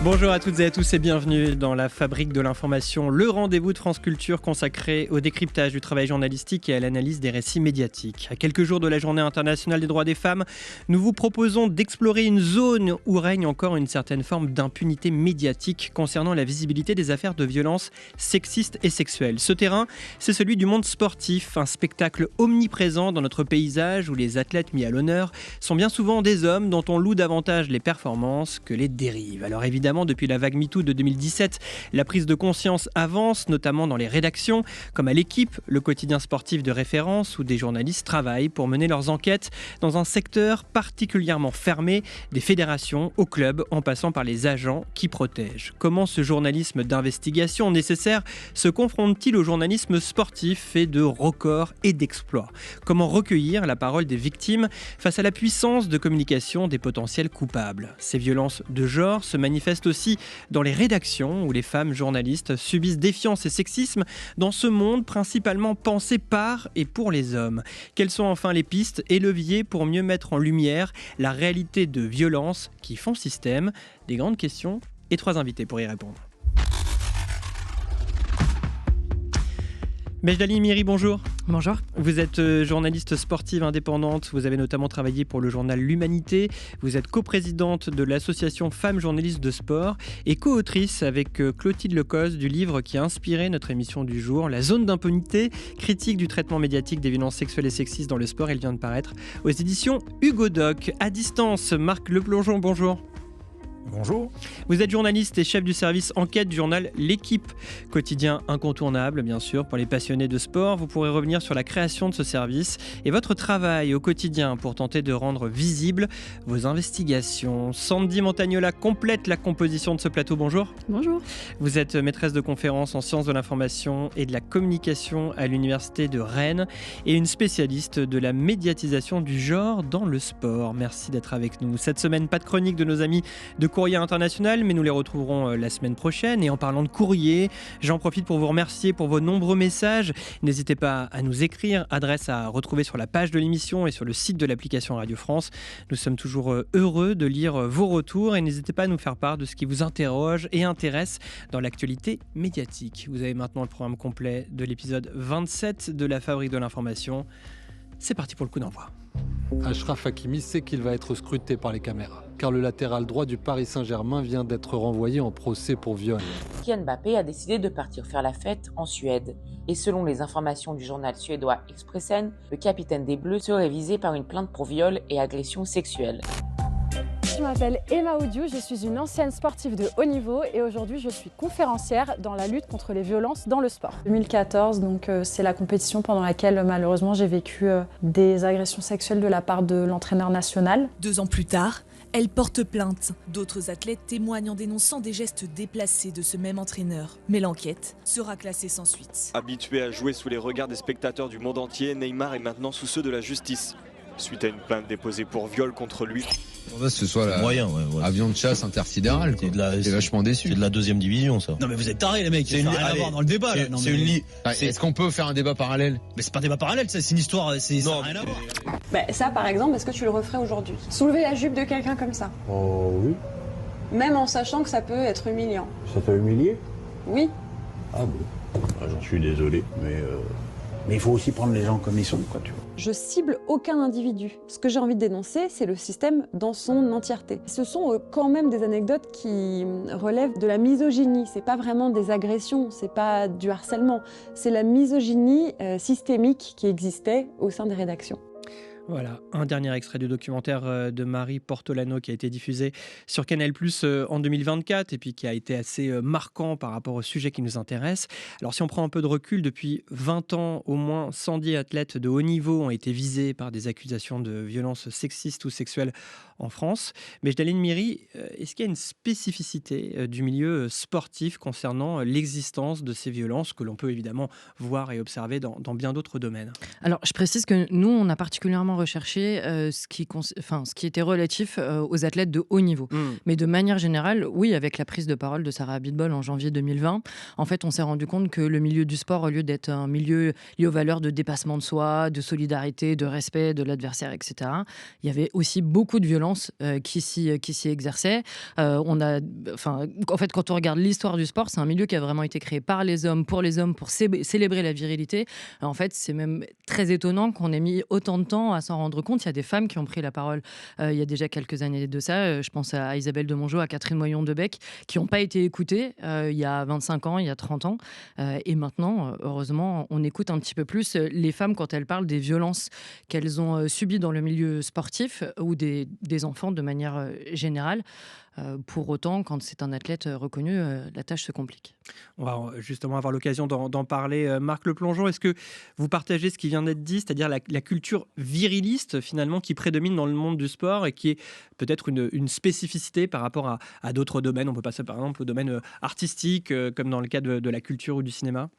Bonjour à toutes et à tous et bienvenue dans la Fabrique de l'information, le rendez-vous de France Culture consacré au décryptage du travail journalistique et à l'analyse des récits médiatiques. À quelques jours de la Journée internationale des droits des femmes, nous vous proposons d'explorer une zone où règne encore une certaine forme d'impunité médiatique concernant la visibilité des affaires de violences sexistes et sexuelles. Ce terrain, c'est celui du monde sportif, un spectacle omniprésent dans notre paysage où les athlètes mis à l'honneur sont bien souvent des hommes dont on loue davantage les performances que les dérives. Alors évidemment, depuis la vague MeToo de 2017, la prise de conscience avance, notamment dans les rédactions, comme à l'Équipe, le quotidien sportif de référence, où des journalistes travaillent pour mener leurs enquêtes dans un secteur particulièrement fermé, des fédérations aux clubs, en passant par les agents qui protègent. Comment ce journalisme d'investigation nécessaire se confronte-t-il au journalisme sportif fait de records et d'exploits ? Comment recueillir la parole des victimes face à la puissance de communication des potentiels coupables ? Ces violences de genre se manifestent aussi dans les rédactions où les femmes journalistes subissent défiance et sexisme dans ce monde principalement pensé par et pour les hommes. Quelles sont enfin les pistes et leviers pour mieux mettre en lumière la réalité de violences qui font système ? Des grandes questions et 3 invités pour y répondre. Mejdali Miri, bonjour. Bonjour. Vous êtes journaliste sportive indépendante, vous avez notamment travaillé pour le journal L'Humanité, vous êtes coprésidente de l'association Femmes journalistes de sport et co-autrice avec Clotilde Lecoz du livre qui a inspiré notre émission du jour, La zone d'impunité, critique du traitement médiatique des violences sexuelles et sexistes dans le sport. Elle vient de paraître aux éditions Hugo Doc. À distance, Marc Leplongeon, bonjour. Bonjour. Vous êtes journaliste et chef du service enquête du journal L'Équipe, quotidien incontournable bien sûr pour les passionnés de sport. Vous pourrez revenir sur la création de ce service et votre travail au quotidien pour tenter de rendre visibles vos investigations. Sandy Montagnola complète la composition de ce plateau. Bonjour. Bonjour. Vous êtes maîtresse de conférences en sciences de l'information et de la communication à l'université de Rennes et une spécialiste de la médiatisation du genre dans le sport. Merci d'être avec nous. Cette semaine, pas de chronique de nos amis de Courrier International, mais nous les retrouverons la semaine prochaine. Et en parlant de courrier, j'en profite pour vous remercier pour vos nombreux messages. N'hésitez pas à nous écrire, adresse à retrouver sur la page de l'émission et sur le site de l'application Radio France. Nous sommes toujours heureux de lire vos retours et n'hésitez pas à nous faire part de ce qui vous interroge et intéresse dans l'actualité médiatique. Vous avez maintenant le programme complet de l'épisode 27 de la Fabrique de l'information. C'est parti pour le coup d'envoi. Achraf Hakimi sait qu'il va être scruté par les caméras, car le latéral droit du Paris Saint-Germain vient d'être renvoyé en procès pour viol. Kylian Mbappé a décidé de partir faire la fête en Suède. Et selon les informations du journal suédois Expressen, le capitaine des Bleus serait visé par une plainte pour viol et agression sexuelle. Je m'appelle Emma Audiou, je suis une ancienne sportive de haut niveau et aujourd'hui je suis conférencière dans la lutte contre les violences dans le sport. 2014, donc c'est la compétition pendant laquelle malheureusement j'ai vécu des agressions sexuelles de la part de l'entraîneur national. 2 ans plus tard, elle porte plainte. D'autres athlètes témoignent en dénonçant des gestes déplacés de ce même entraîneur. Mais l'enquête sera classée sans suite. Habitué à jouer sous les regards des spectateurs du monde entier, Neymar est maintenant sous ceux de la justice. Suite à une plainte déposée pour viol contre lui. Que ce soit avion de chasse intersidéral, c'est vachement déçu. C'est de la 2e division, ça. Non mais vous êtes tarés les mecs, ça n'a rien à voir dans le débat là. Est-ce qu'on peut faire un débat parallèle ? Mais c'est pas un débat parallèle, c'est une histoire, ça n'a rien à voir. Ça par exemple, est-ce que tu le referais aujourd'hui ? Soulever la jupe de quelqu'un comme ça ? Oh oui. Même en sachant que ça peut être humiliant. Ça peut humilier ? Oui. Ah bon, j'en suis désolé, mais il faut aussi prendre les gens comme ils sont, quoi, tu vois. Je cible aucun individu. Ce que j'ai envie de dénoncer, c'est le système dans son entièreté. Ce sont quand même des anecdotes qui relèvent de la misogynie. C'est pas vraiment des agressions, c'est pas du harcèlement. C'est la misogynie systémique qui existait au sein des rédactions. Voilà, un dernier extrait du documentaire de Marie Portolano qui a été diffusé sur Canal+ en 2024 et puis qui a été assez marquant par rapport au sujet qui nous intéresse. Alors si on prend un peu de recul, depuis 20 ans, au moins 110 athlètes de haut niveau ont été visés par des accusations de violences sexistes ou sexuelles en France. Mais Mejdali Miri, est-ce qu'il y a une spécificité du milieu sportif concernant l'existence de ces violences que l'on peut évidemment voir et observer dans bien d'autres domaines ? Alors je précise que nous, on a particulièrement particulièrement recherché ce qui était relatif aux athlètes de haut niveau. Mais de manière générale, oui, avec la prise de parole de Sarah Abitbol en janvier 2020, en fait, on s'est rendu compte que le milieu du sport, au lieu d'être un milieu lié aux valeurs de dépassement de soi, de solidarité, de respect de l'adversaire, etc., il y avait aussi beaucoup de violence qui s'y exerçait. En fait, quand on regarde l'histoire du sport, c'est un milieu qui a vraiment été créé par les hommes, pour célébrer la virilité. En fait, c'est même très étonnant qu'on ait mis autant de temps à s'en rendre compte. Il y a des femmes qui ont pris la parole il y a déjà quelques années de ça. Je pense à Isabelle Demongeot, à Catherine Moyon-Debec, qui n'ont pas été écoutées il y a 25 ans, il y a 30 ans. Et maintenant, heureusement, on écoute un petit peu plus les femmes quand elles parlent des violences qu'elles ont subies dans le milieu sportif ou des enfants de manière générale. Pour autant, quand c'est un athlète reconnu, la tâche se complique. On va justement avoir l'occasion d'en parler. Marc Le Plongeon, est-ce que vous partagez ce qui vient d'être dit, c'est-à-dire la culture viriliste finalement qui prédomine dans le monde du sport et qui est peut-être une spécificité par rapport à d'autres domaines? On peut passer par exemple au domaine artistique, comme dans le cas de la culture ou du cinéma.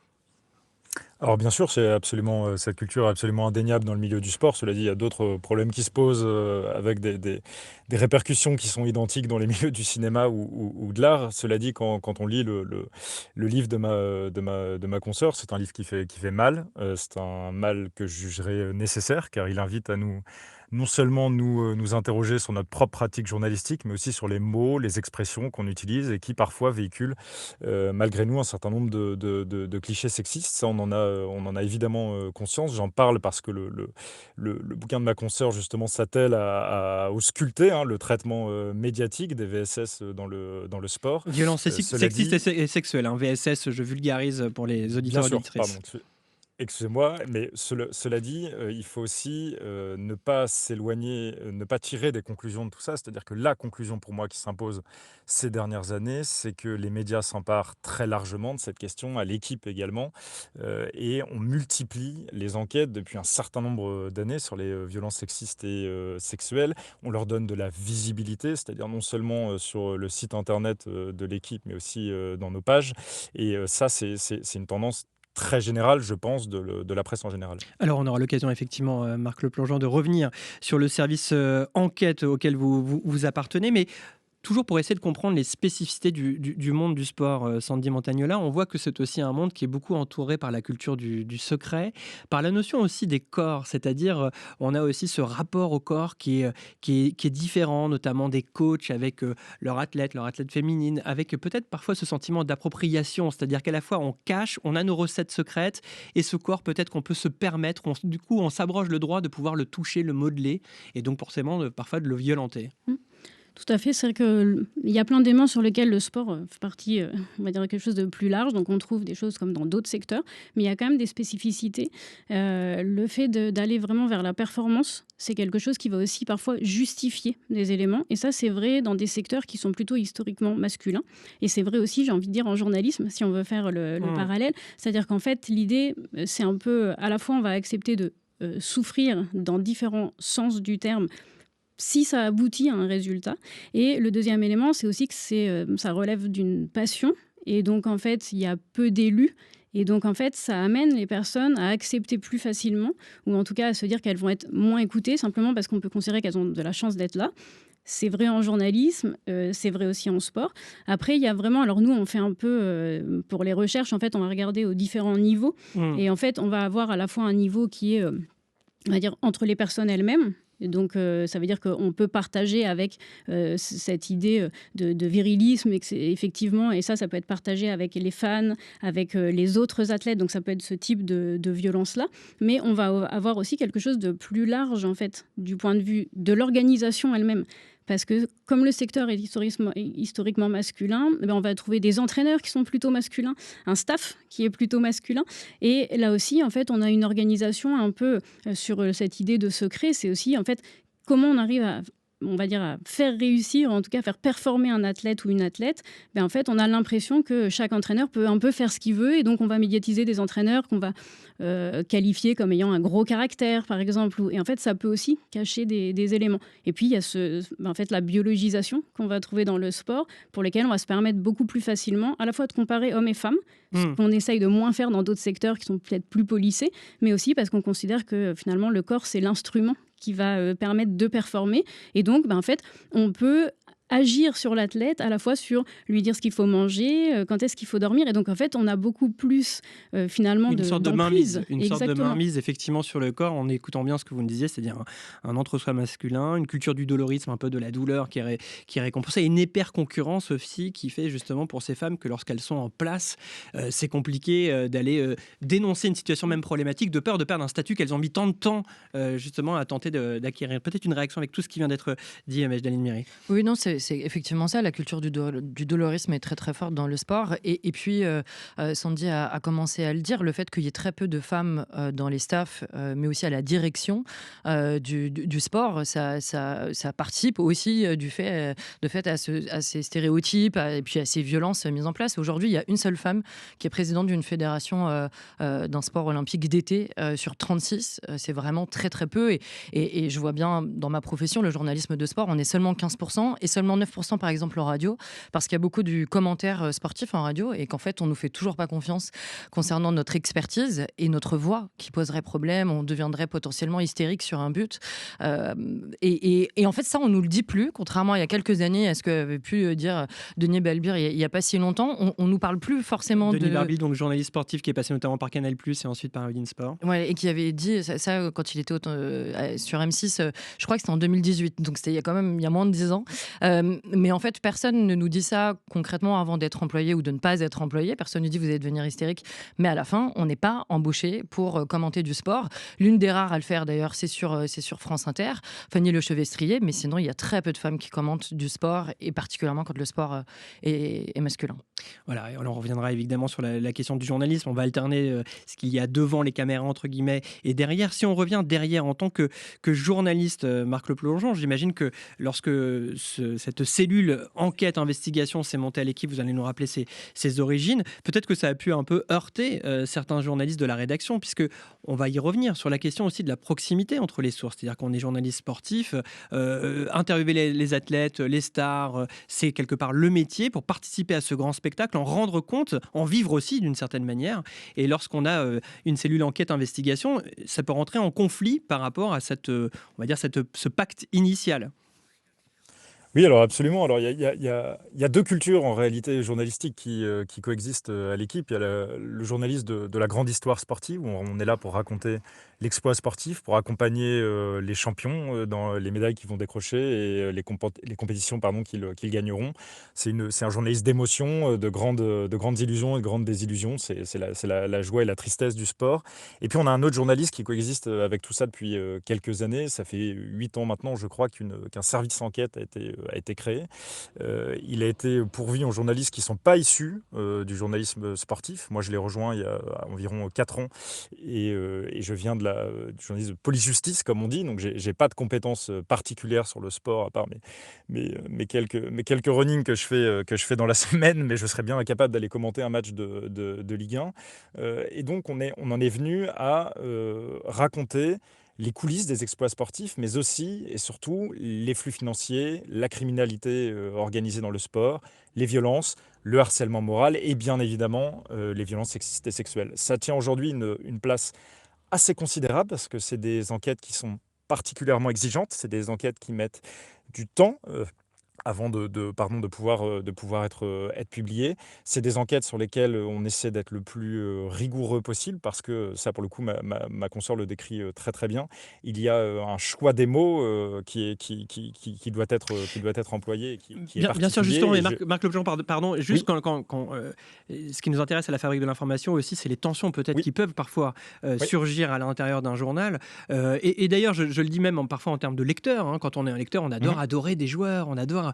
Alors bien sûr, cette culture est absolument indéniable dans le milieu du sport. Cela dit, il y a d'autres problèmes qui se posent avec des répercussions qui sont identiques dans les milieux du cinéma ou de l'art. Cela dit, quand on lit le livre de ma consoeur, c'est un livre qui fait mal. C'est un mal que je jugerais nécessaire, car il invite à non seulement nous interroger sur notre propre pratique journalistique, mais aussi sur les mots, les expressions qu'on utilise et qui parfois véhiculent malgré nous un certain nombre de clichés sexistes. Ça, on en a évidemment conscience. J'en parle parce que le bouquin de ma consoeur justement s'attelle à ausculter le traitement médiatique des VSS dans le sport. Violence sexiste et sexuelle. VSS, je vulgarise pour les auditeurs et auditrices. Pardon. Excusez-moi, mais cela dit, il faut aussi ne pas s'éloigner, ne pas tirer des conclusions de tout ça. C'est-à-dire que la conclusion pour moi qui s'impose ces dernières années, c'est que les médias s'emparent très largement de cette question, à l'équipe également, et on multiplie les enquêtes depuis un certain nombre d'années sur les violences sexistes et sexuelles. On leur donne de la visibilité, c'est-à-dire non seulement sur le site internet de l'équipe, mais aussi dans nos pages. Et ça, c'est une tendance très générale, je pense, de la presse en général. Alors, on aura l'occasion, effectivement, Marc Le Plongeon, de revenir sur le service enquête auquel vous appartenez, mais toujours pour essayer de comprendre les spécificités du monde du sport, Sandy Montagnola, on voit que c'est aussi un monde qui est beaucoup entouré par la culture du secret, par la notion aussi des corps, c'est-à-dire on a aussi ce rapport au corps qui est différent, notamment des coachs avec leur athlète féminine, avec peut-être parfois ce sentiment d'appropriation, c'est-à-dire qu'à la fois on cache, on a nos recettes secrètes, et ce corps peut-être qu'on peut se permettre, du coup on s'abroge le droit de pouvoir le toucher, le modeler, et donc forcément parfois de le violenter. Tout à fait, c'est vrai qu'il y a plein d'éléments sur lesquels le sport fait partie, on va dire quelque chose de plus large, donc on trouve des choses comme dans d'autres secteurs, mais il y a quand même des spécificités. Le fait d'aller vraiment vers la performance, c'est quelque chose qui va aussi parfois justifier des éléments, et ça c'est vrai dans des secteurs qui sont plutôt historiquement masculins, et c'est vrai aussi, j'ai envie de dire, en journalisme, si on veut faire le parallèle, c'est-à-dire qu'en fait l'idée, c'est un peu, à la fois on va accepter de souffrir dans différents sens du terme, si ça aboutit à un résultat. Et le deuxième élément, c'est aussi que ça relève d'une passion. Et donc, en fait, il y a peu d'élus. Et donc, en fait, ça amène les personnes à accepter plus facilement, ou en tout cas à se dire qu'elles vont être moins écoutées, simplement parce qu'on peut considérer qu'elles ont de la chance d'être là. C'est vrai en journalisme, c'est vrai aussi en sport. Après, il y a vraiment... Alors nous, on fait un peu... pour les recherches, en fait, on va regarder aux différents niveaux. Et en fait, on va avoir à la fois un niveau qui est, on va dire, entre les personnes elles-mêmes. Donc, ça veut dire qu'on peut partager avec cette idée de virilisme, effectivement, et ça peut être partagé avec les fans, avec les autres athlètes, donc ça peut être ce type de violence-là. Mais on va avoir aussi quelque chose de plus large, en fait, du point de vue de l'organisation elle-même. Parce que comme le secteur est historiquement masculin, on va trouver des entraîneurs qui sont plutôt masculins, un staff qui est plutôt masculin. Et là aussi, en fait, on a une organisation un peu sur cette idée de secret. C'est aussi, en fait, comment on arrive à faire réussir, en tout cas faire performer un athlète ou une athlète. En fait, on a l'impression que chaque entraîneur peut un peu faire ce qu'il veut, et donc on va médiatiser des entraîneurs qu'on va qualifier comme ayant un gros caractère, par exemple. Et en fait, ça peut aussi cacher des éléments. Et puis, il y a la biologisation qu'on va trouver dans le sport, pour lesquels on va se permettre beaucoup plus facilement à la fois de comparer hommes et femmes, ce qu'on essaye de moins faire dans d'autres secteurs qui sont peut-être plus policés, mais aussi parce qu'on considère que finalement, le corps, c'est l'instrument qui va permettre de performer. Et donc, en fait, on peut agir sur l'athlète, à la fois sur lui dire ce qu'il faut manger, quand est-ce qu'il faut dormir. Et donc, en fait, on a beaucoup plus, finalement, Une sorte de mainmise, Exactement. effectivement sur le corps, en écoutant bien ce que vous me disiez, c'est-à-dire un entre-soi masculin, une culture du dolorisme, un peu de la douleur qui est récompensée, et une hyper-concurrence aussi qui fait justement pour ces femmes que lorsqu'elles sont en place, c'est compliqué d'aller dénoncer une situation même problématique, de peur de perdre un statut qu'elles ont mis tant de temps justement à tenter d'acquérir. Peut-être une réaction avec tout ce qui vient d'être dit, Majdaline Miri. Oui, non, c'est effectivement ça. La culture du dolorisme est très très forte dans le sport. Et puis, Sandy a commencé à le dire, le fait qu'il y ait très peu de femmes dans les staffs, mais aussi à la direction du sport, ça participe aussi du fait à ces stéréotypes et puis à ces violences mises en place. Aujourd'hui, il y a une seule femme qui est présidente d'une fédération d'un sport olympique d'été sur 36. C'est vraiment très très peu. Et je vois bien dans ma profession, le journalisme de sport, on est seulement 15% et seulement 9% par exemple en radio, parce qu'il y a beaucoup du commentaire sportif en radio et qu'en fait on nous fait toujours pas confiance concernant notre expertise et notre voix qui poserait problème, on deviendrait potentiellement hystérique sur un but et en fait ça on nous le dit plus, contrairement à il y a quelques années à ce qu'avait pu dire Denis Balbir il y a pas si longtemps. On nous parle plus forcément Denis Balbir, donc journaliste sportif qui est passé notamment par Canal+ et ensuite par Bein Sport. Ouais, et qui avait dit ça quand il était sur M6, je crois que c'était en 2018, donc c'était il y a moins de 10 ans. Mais en fait, personne ne nous dit ça concrètement avant d'être employé ou de ne pas être employé. Personne ne dit vous allez devenir hystérique. Mais à la fin, on n'est pas embauché pour commenter du sport. L'une des rares à le faire d'ailleurs, c'est sur France Inter, Fanny Lechevestrier. Mais sinon, il y a très peu de femmes qui commentent du sport et particulièrement quand le sport est masculin. Voilà, et on reviendra évidemment sur la question du journalisme. On va alterner ce qu'il y a devant les caméras, entre guillemets, et derrière. Si on revient derrière en tant que journaliste, Marc Le Plongeon, j'imagine que lorsque cette cellule enquête, investigation s'est montée à l'équipe, vous allez nous rappeler ses origines, peut-être que ça a pu un peu heurter certains journalistes de la rédaction, puisque on va y revenir sur la question aussi de la proximité entre les sources. C'est-à-dire qu'on est journaliste sportif, interviewer les athlètes, les stars, c'est quelque part le métier pour participer à ce grand spectacle, en rendre compte, en vivre aussi d'une certaine manière. Et lorsqu'on a une cellule enquête-investigation, ça peut rentrer en conflit par rapport à ce pacte initial. Oui, alors absolument. Alors il y a deux cultures en réalité journalistiques qui coexistent à l'équipe. Il y a le journaliste de la grande histoire sportive, où on est là pour raconter l'exploit sportif, pour accompagner les champions dans les médailles qu'ils vont décrocher et les compétitions qu'ils gagneront. C'est un journaliste d'émotion, de grandes illusions et de grandes désillusions. C'est la joie et la tristesse du sport. Et puis on a un autre journaliste qui coexiste avec tout ça depuis quelques années. Ça fait 8 ans maintenant, je crois, qu'un service enquête a été créé. Il a été pourvu en journalistes qui ne sont pas issus du journalisme sportif. Moi, je l'ai rejoint il y a environ 4 ans et je viens du journalisme de police-justice, comme on dit. Donc, je n'ai pas de compétences particulières sur le sport, à part mes quelques runnings que je fais dans la semaine, mais je serais bien incapable d'aller commenter un match de Ligue 1. Et donc, on en est venu à raconter les coulisses des exploits sportifs, mais aussi et surtout les flux financiers, la criminalité organisée dans le sport, les violences, le harcèlement moral et bien évidemment les violences sexistes et sexuelles. Ça tient aujourd'hui une place assez considérable parce que c'est des enquêtes qui sont particulièrement exigeantes, c'est des enquêtes qui mettent du temps avant de pouvoir être publié. C'est des enquêtes sur lesquelles on essaie d'être le plus rigoureux possible parce que ça, pour le coup, ma consoeur le décrit très très bien. Il y a un choix des mots qui doit être employé. Qui est bien sûr, justement, mais Marc Le Plongeon, pardon, juste oui. quand ce qui nous intéresse à la Fabrique de l'information aussi, c'est les tensions peut-être qui peuvent parfois surgir à l'intérieur d'un journal. Et d'ailleurs, je le dis même parfois en termes de lecteur. Hein, quand on est un lecteur, on adore adorer des joueurs, on adore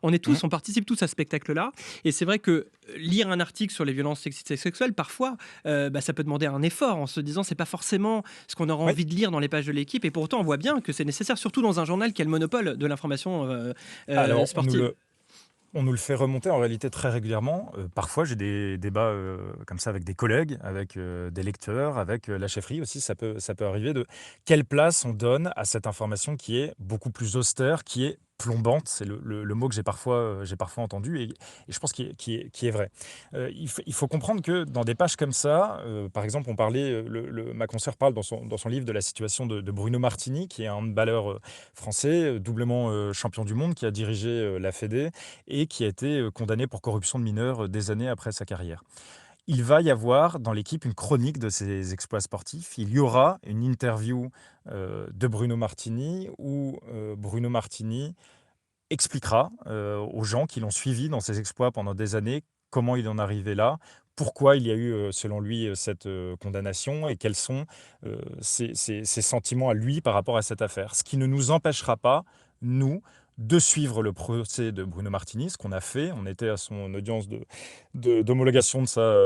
on participe tous à ce spectacle-là. Et c'est vrai que lire un article sur les violences sexistes et sexuelles, parfois, ça peut demander un effort en se disant c'est pas forcément ce qu'on aura envie de lire dans les pages de l'équipe. Et pourtant, on voit bien que c'est nécessaire, surtout dans un journal qui a le monopole de l'information sportive. On nous le fait remonter en réalité très régulièrement. Parfois, j'ai des débats comme ça avec des collègues, avec des lecteurs, avec la chefferie aussi. Ça peut arriver de quelle place on donne à cette information qui est beaucoup plus austère, qui est plombante, c'est le mot que j'ai parfois entendu et je pense qu'il est vrai. Il faut comprendre que dans des pages comme ça, par exemple, on parlait, ma consoeur parle dans son livre de la situation de Bruno Martini, qui est un handballeur français, doublement champion du monde, qui a dirigé la Fédé et qui a été condamné pour corruption de mineurs des années après sa carrière. Il va y avoir dans l'équipe une chronique de ses exploits sportifs. Il y aura une interview de Bruno Martini où Bruno Martini expliquera aux gens qui l'ont suivi dans ses exploits pendant des années comment il en est arrivé là, pourquoi il y a eu, selon lui, cette condamnation et quels sont ses sentiments à lui par rapport à cette affaire. Ce qui ne nous empêchera pas, nous, de suivre le procès de Bruno Martini, ce qu'on a fait. On était à son audience d'homologation de sa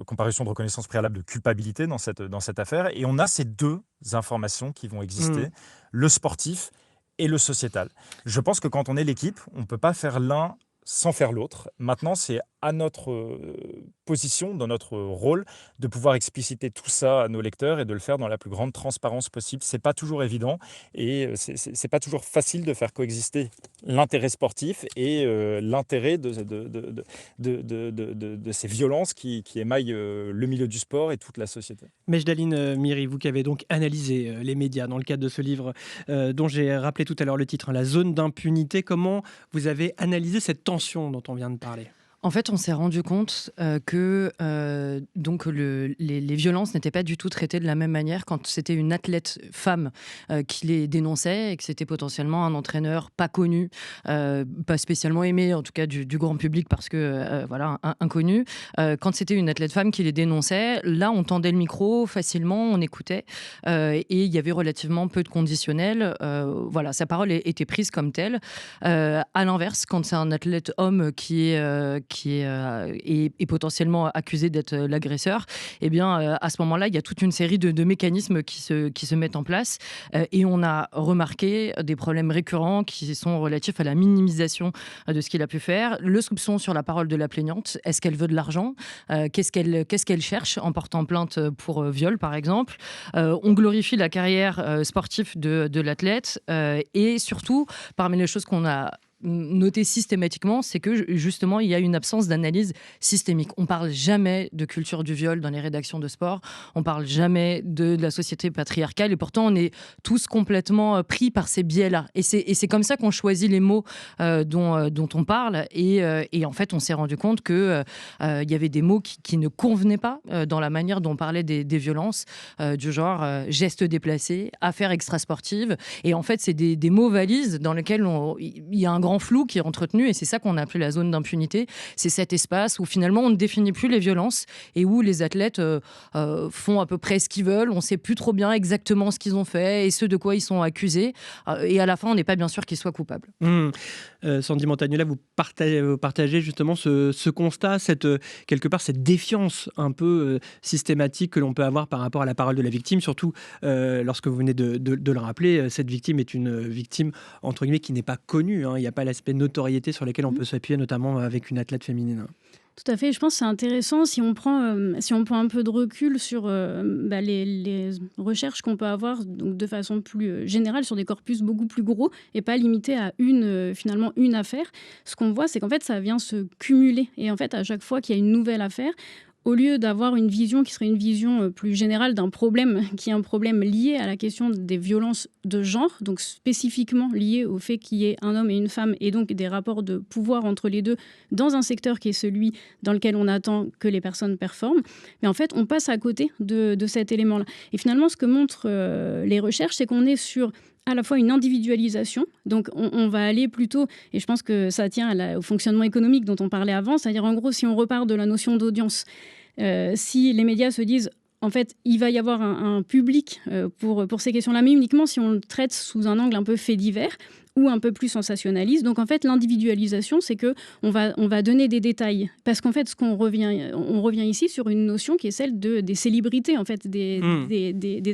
comparution de reconnaissance préalable de culpabilité dans cette affaire. Et on a ces deux informations qui vont exister, le sportif et le sociétal. Je pense que quand on est l'équipe, on ne peut pas faire l'un sans faire l'autre. Maintenant, c'est à notre position, dans notre rôle, de pouvoir expliciter tout ça à nos lecteurs et de le faire dans la plus grande transparence possible. C'est pas toujours évident et c'est pas toujours facile de faire coexister l'intérêt sportif et l'intérêt de ces violences qui émaillent le milieu du sport et toute la société. Mejdaline Miri, vous qui avez donc analysé les médias dans le cadre de ce livre dont j'ai rappelé tout à l'heure le titre, La zone d'impunité, comment vous avez analysé cette tension dont on vient de parler ? En fait, on s'est rendu compte que les violences n'étaient pas du tout traitées de la même manière quand c'était une athlète femme qui les dénonçait et que c'était potentiellement un entraîneur pas connu, pas spécialement aimé, en tout cas du grand public parce que, inconnu. Quand c'était une athlète femme qui les dénonçait, là, on tendait le micro facilement, on écoutait et il y avait relativement peu de conditionnel. Sa parole était prise comme telle. À l'inverse, quand c'est un athlète homme qui est potentiellement accusé d'être l'agresseur, eh bien, à ce moment-là, il y a toute une série de mécanismes qui se mettent en place et on a remarqué des problèmes récurrents qui sont relatifs à la minimisation de ce qu'il a pu faire, le soupçon sur la parole de la plaignante, est-ce qu'elle veut de l'argent, qu'est-ce qu'elle cherche en portant plainte pour viol, par exemple. On glorifie la carrière sportive de l'athlète et surtout, parmi les choses qu'on a noté systématiquement, c'est que justement il y a une absence d'analyse systémique. On parle jamais de culture du viol dans les rédactions de sport, on parle jamais de la société patriarcale et pourtant on est tous complètement pris par ces biais-là. Et c'est comme ça qu'on choisit les mots dont on parle et en fait on s'est rendu compte que il y avait des mots qui ne convenaient pas dans la manière dont on parlait des violences du genre gestes déplacés, affaires extrasportives et en fait c'est des mots valises dans lesquels il y a un grand flou qui est entretenu et c'est ça qu'on a appelé la zone d'impunité. C'est cet espace où finalement on ne définit plus les violences et où les athlètes font à peu près ce qu'ils veulent. On ne sait plus trop bien exactement ce qu'ils ont fait et ce de quoi ils sont accusés. Et à la fin, on n'est pas bien sûr qu'ils soient coupables. Sandy Montagnela, vous partagez justement ce constat, quelque part cette défiance un peu systématique que l'on peut avoir par rapport à la parole de la victime, surtout lorsque vous venez de le rappeler, cette victime est une victime entre guillemets qui n'est pas connue. Il n'y a pas l'aspect notoriété sur lequel on peut s'appuyer, notamment avec une athlète féminine. Tout à fait, je pense que c'est intéressant si on prend un peu de recul sur les recherches qu'on peut avoir donc de façon plus générale sur des corpus beaucoup plus gros et pas limité à finalement une affaire. Ce qu'on voit, c'est qu'en fait, ça vient se cumuler. Et en fait, à chaque fois qu'il y a une nouvelle affaire, au lieu d'avoir une vision qui serait une vision plus générale d'un problème, qui est un problème lié à la question des violences de genre, donc spécifiquement lié au fait qu'il y ait un homme et une femme, et donc des rapports de pouvoir entre les deux dans un secteur qui est celui dans lequel on attend que les personnes performent. Mais en fait, on passe à côté de cet élément-là. Et finalement, ce que montrent les recherches, c'est qu'on est sur à la fois une individualisation, donc on va aller plutôt, et je pense que ça tient au fonctionnement économique dont on parlait avant, c'est-à-dire en gros si on repart de la notion d'audience, si les médias se disent en fait il va y avoir un public pour ces questions-là, mais uniquement si on le traite sous un angle un peu fait divers, ou un peu plus sensationnaliste. Donc en fait, l'individualisation, c'est que on va donner des détails. Parce qu'en fait, on revient ici sur une notion qui est celle des célébrités, en fait, des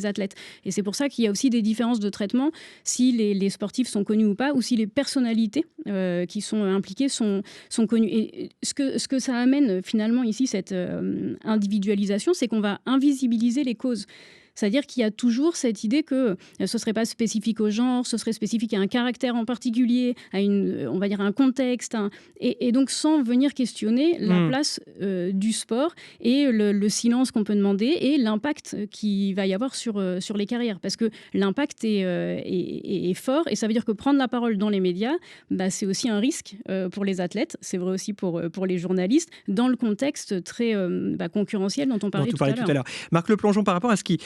athlètes. Et c'est pour ça qu'il y a aussi des différences de traitement si les sportifs sont connus ou pas, ou si les personnalités qui sont impliquées sont connues. Et ce que ça amène finalement ici, cette individualisation, c'est qu'on va invisibiliser les causes. C'est-à-dire qu'il y a toujours cette idée que ce ne serait pas spécifique au genre, ce serait spécifique à un caractère en particulier, à on va dire un contexte, et donc sans venir questionner la place du sport et le silence qu'on peut demander et l'impact qu'il va y avoir sur les carrières. Parce que l'impact est fort, et ça veut dire que prendre la parole dans les médias, c'est aussi un risque pour les athlètes, c'est vrai aussi pour les journalistes, dans le contexte très concurrentiel dont on parlait tout à l'heure. Marc Leplongeon, par rapport à ce qui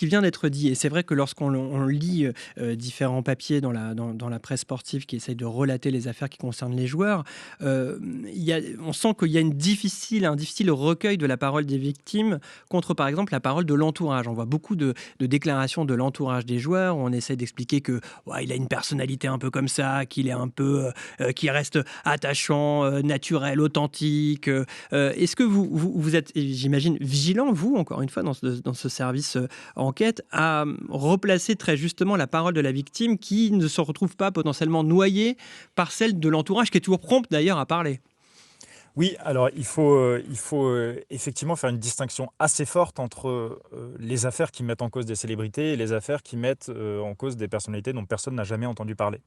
vient d'être dit, et c'est vrai que lorsqu'on lit différents papiers dans la presse sportive qui essayent de relater les affaires qui concernent les joueurs, on sent qu'il y a un difficile recueil de la parole des victimes contre, par exemple, la parole de l'entourage. On voit beaucoup de déclarations de l'entourage des joueurs où on essaie d'expliquer que il a une personnalité un peu comme ça, qu'il est un peu, qui reste attachant, naturel, authentique. Est-ce que vous êtes, j'imagine, vigilant, vous, encore une fois, dans ce service enquête, à replacer très justement la parole de la victime qui ne se retrouve pas potentiellement noyée par celle de l'entourage, qui est toujours prompte d'ailleurs à parler? Oui, alors il faut effectivement faire une distinction assez forte entre les affaires qui mettent en cause des célébrités et les affaires qui mettent en cause des personnalités dont personne n'a jamais entendu parler.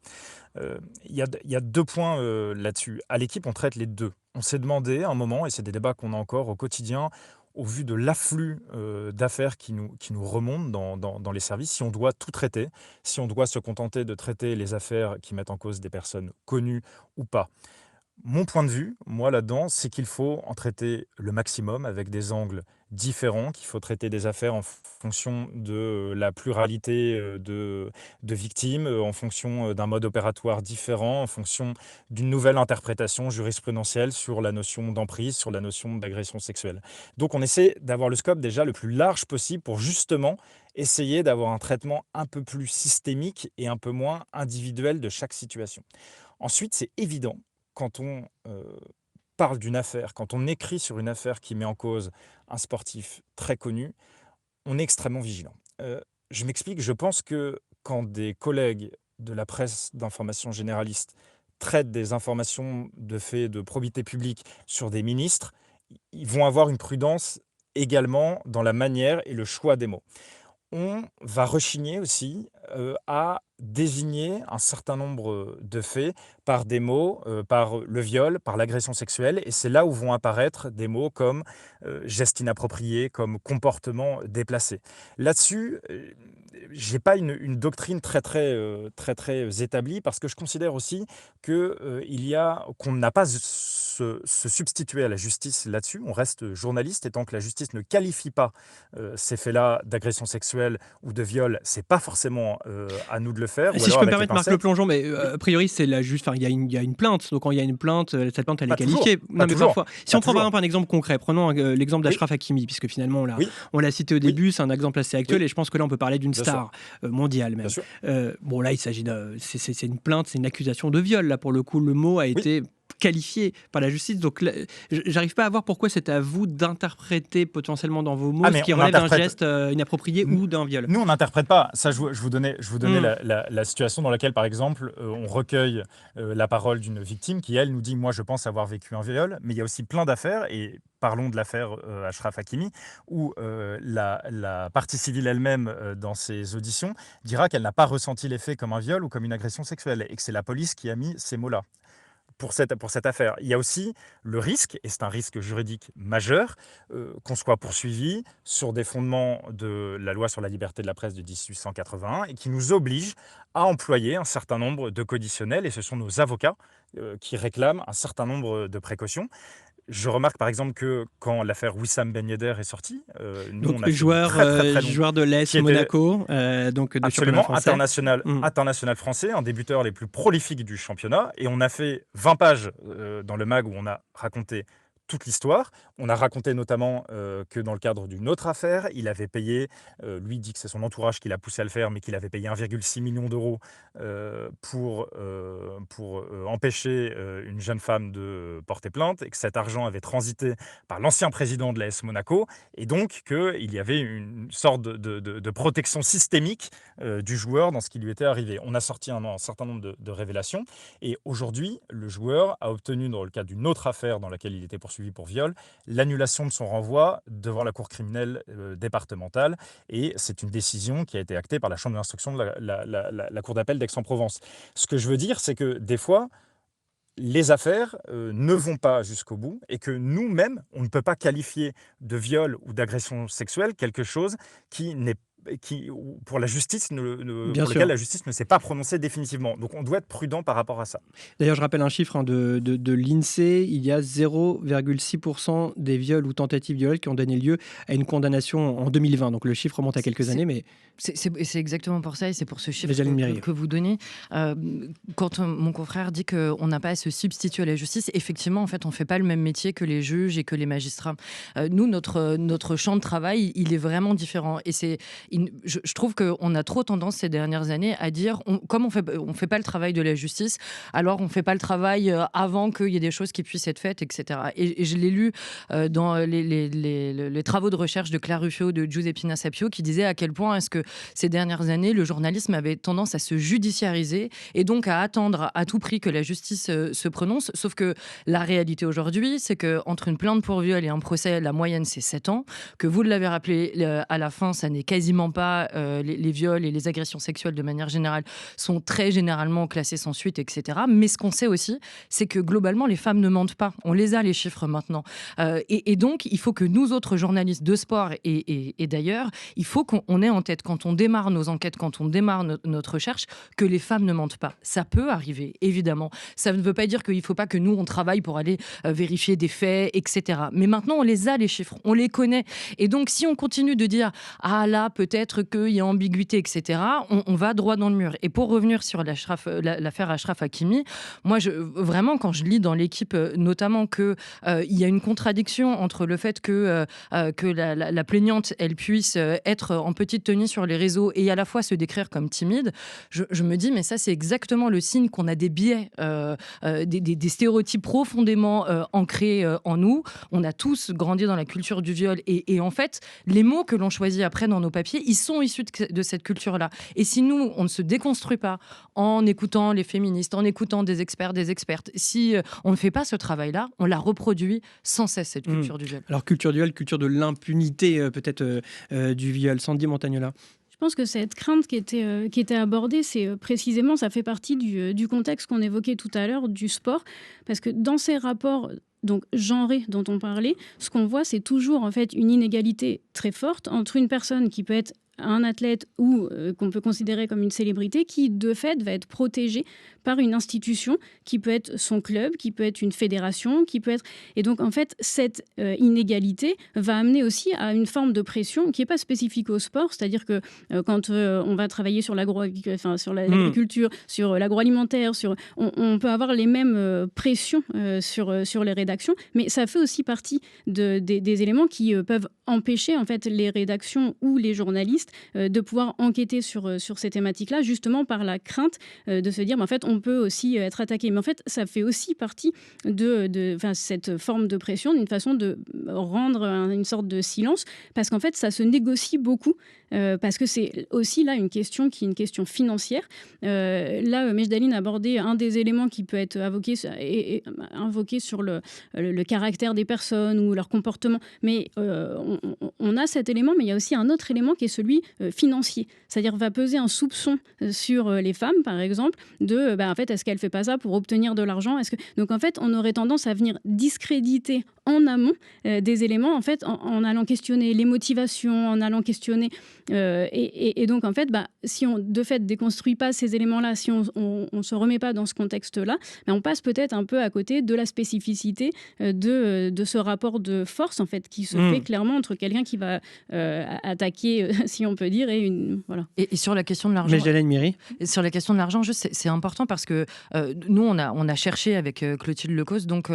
Il y a 2 points là-dessus. À l'équipe, on traite les 2. On s'est demandé à un moment, et c'est des débats qu'on a encore au quotidien, au vu de l'afflux d'affaires qui nous remontent dans les services, si on doit tout traiter, si on doit se contenter de traiter les affaires qui mettent en cause des personnes connues ou pas. Mon point de vue, moi là-dedans, c'est qu'il faut en traiter le maximum avec des angles différents, qu'il faut traiter des affaires en fonction de la pluralité de victimes, en fonction d'un mode opératoire différent, en fonction d'une nouvelle interprétation jurisprudentielle sur la notion d'emprise, sur la notion d'agression sexuelle. Donc on essaie d'avoir le scope déjà le plus large possible pour justement essayer d'avoir un traitement un peu plus systémique et un peu moins individuel de chaque situation. Ensuite, c'est évident, quand on parle d'une affaire, quand on écrit sur une affaire qui met en cause un sportif très connu, on est extrêmement vigilant. Je m'explique, je pense que quand des collègues de la presse d'information généraliste traitent des informations de faits de probité publique sur des ministres, ils vont avoir une prudence également dans la manière et le choix des mots. On va rechigner aussi à désigner un certain nombre de faits par des mots, par le viol, par l'agression sexuelle, et c'est là où vont apparaître des mots comme geste inapproprié, comme comportement déplacé. Là-dessus, j'ai pas une doctrine très établie, parce que je considère aussi qu'on n'a pas se substituer à la justice là-dessus. On reste journaliste, et tant que la justice ne qualifie pas ces faits-là d'agression sexuelle ou de viol, c'est pas forcément à nous de le faire. Si je peux me permettre, Marc Leplongeon, mais a priori, c'est il y a une plainte. Donc quand il y a une plainte, cette plainte, elle est qualifiée. Non, mais parfois, si on prend par exemple un exemple concret, prenons l'exemple d'Achraf Hakimi, puisque finalement, on l'a cité au début, c'est un exemple assez actuel, et je pense que là, on peut parler d'une star mondiale même. Bon, là, il s'agit c'est une plainte, c'est une accusation de viol. Là, pour le coup, le mot a été qualifié par la justice. Donc, j'arrive pas à voir pourquoi c'est à vous d'interpréter potentiellement dans vos mots ce qui relève d'un geste inapproprié ou d'un viol. Nous, on n'interprète pas. Ça, je vous donnais la situation dans laquelle, par exemple, on recueille la parole d'une victime qui, elle, nous dit « Moi, je pense avoir vécu un viol », mais il y a aussi plein d'affaires, et parlons de l'affaire Achraf Hakimi, où la partie civile elle-même, dans ses auditions, dira qu'elle n'a pas ressenti les faits comme un viol ou comme une agression sexuelle, et que c'est la police qui a mis ces mots-là. Pour cette affaire. Il y a aussi le risque, et c'est un risque juridique majeur, qu'on soit poursuivi sur des fondements de la loi sur la liberté de la presse de 1881 et qui nous oblige à employer un certain nombre de conditionnels, et ce sont nos avocats qui réclament un certain nombre de précautions. Je remarque par exemple que quand l'affaire Wissam Ben Yedder est sortie, nous, on a joueur de l'AS Monaco, donc de absolument international français, un des buteurs les plus prolifiques du championnat, et on a fait 20 pages dans le mag où on a raconté toute l'histoire. On a raconté notamment que dans le cadre d'une autre affaire, il avait payé, lui dit que c'est son entourage qui l'a poussé à le faire, mais qu'il avait payé 1,6 million d'euros pour empêcher une jeune femme de porter plainte, et que cet argent avait transité par l'ancien président de l'AS Monaco, et donc qu'il y avait une sorte de protection systémique du joueur dans ce qui lui était arrivé. On a sorti un certain nombre de révélations, et aujourd'hui, le joueur a obtenu, dans le cadre d'une autre affaire dans laquelle il était poursuivi, poursuivi pour viol, l'annulation de son renvoi devant la cour criminelle départementale. Et c'est une décision qui a été actée par la chambre d'instruction de la cour d'appel d'Aix-en-Provence. Ce que je veux dire, c'est que des fois, les affaires ne vont pas jusqu'au bout et que nous-mêmes, on ne peut pas qualifier de viol ou d'agression sexuelle quelque chose pour la justice, pour lequel la justice ne s'est pas prononcée définitivement. Donc on doit être prudent par rapport à ça. D'ailleurs, je rappelle un chiffre de l'INSEE, il y a 0,6% des viols ou tentatives de viol qui ont donné lieu à une condamnation en 2020. Donc le chiffre remonte à quelques années, mais... C'est exactement pour ça, et c'est pour ce chiffre que vous donnez. Quand mon confrère dit qu'on n'a pas à se substituer à la justice, effectivement, en fait, on ne fait pas le même métier que les juges et que les magistrats. Nous, notre champ de travail, il est vraiment différent. Et je trouve qu'on a trop tendance ces dernières années à dire, comme on fait pas le travail de la justice, alors on ne fait pas le travail avant qu'il y ait des choses qui puissent être faites, etc. Et je l'ai lu dans les travaux de recherche de Claire Ruffio, de Giuseppina Sapio, qui disait à quel point est-ce que ces dernières années, le journalisme avait tendance à se judiciariser et donc à attendre à tout prix que la justice se prononce. Sauf que la réalité aujourd'hui, c'est qu'entre une plainte pour viol et un procès, la moyenne, c'est 7 ans. Que vous l'avez rappelé, à la fin, ça n'est quasiment pas les viols et les agressions sexuelles de manière générale sont très généralement classés sans suite, etc. Mais ce qu'on sait aussi, c'est que globalement, les femmes ne mentent pas. On les a, les chiffres, maintenant. Et donc, il faut que nous autres journalistes de sport et d'ailleurs, il faut qu'on ait en tête, quand on démarre nos enquêtes, quand on démarre notre recherche, que les femmes ne mentent pas. Ça peut arriver, évidemment. Ça ne veut pas dire qu'il ne faut pas que nous, on travaille pour aller vérifier des faits, etc. Mais maintenant, on les a, les chiffres. On les connaît. Et donc, si on continue de dire « Ah là, peut-être qu'il y a ambiguïté, etc. », on va droit dans le mur. Et pour revenir sur l'affaire Achraf Hakimi, moi, vraiment, quand je lis dans l'équipe, notamment qu'il y a une contradiction entre le fait que la plaignante, elle puisse être en petite tenue sur les réseaux et à la fois se décrire comme timide, je me dis, mais ça, c'est exactement le signe qu'on a des biais, des stéréotypes profondément ancrés en nous. On a tous grandi dans la culture du viol et en fait, les mots que l'on choisit après dans nos papiers, ils sont issus de cette culture-là. Et si nous, on ne se déconstruit pas en écoutant les féministes, en écoutant des experts, des expertes, si on ne fait pas ce travail-là, on la reproduit sans cesse, cette culture du viol. Alors, culture du viol, culture de l'impunité peut-être du viol. Sandy Montagnola. Je pense que cette crainte qui était abordée, c'est précisément, ça fait partie du contexte qu'on évoquait tout à l'heure, du sport, parce que dans ces rapports donc genrés dont on parlait, ce qu'on voit, c'est toujours en fait une inégalité très forte entre une personne qui peut être un athlète ou qu'on peut considérer comme une célébrité qui, de fait, va être protégé par une institution qui peut être son club, qui peut être une fédération, qui peut être... Et donc, en fait, cette inégalité va amener aussi à une forme de pression qui n'est pas spécifique au sport, c'est-à-dire que quand on va travailler sur l'agriculture, sur l'agroalimentaire, on peut avoir les mêmes pressions sur les rédactions, mais ça fait aussi partie des éléments qui peuvent empêcher, en fait, les rédactions ou les journalistes de pouvoir enquêter sur ces thématiques-là, justement par la crainte de se dire, en fait, on peut aussi être attaqué. Mais en fait, ça fait aussi partie de cette forme de pression, d'une façon de rendre une sorte de silence, parce qu'en fait, ça se négocie beaucoup, parce que c'est aussi là une question qui est une question financière. Là, Mejdaline a abordé un des éléments qui peut être invoqué sur le caractère des personnes ou leur comportement, mais on a cet élément, mais il y a aussi un autre élément qui est celui financier. C'est-à-dire va peser un soupçon sur les femmes, par exemple, de en fait, est-ce qu'elle fait pas ça pour obtenir de l'argent ? Donc en fait, on aurait tendance à venir discréditer en amont des éléments, en fait, en allant questionner les motivations, en allant questionner... et donc, en fait, si on, de fait, déconstruit pas ces éléments-là, si on se remet pas dans ce contexte-là, on passe peut-être un peu à côté de la spécificité de ce rapport de force, en fait, qui se fait clairement entre quelqu'un qui va attaquer, si on peut dire, et une... Voilà. Et sur la question de l'argent... Sur la question de l'argent, c'est important parce que nous, on a cherché avec Clotilde Lecause, donc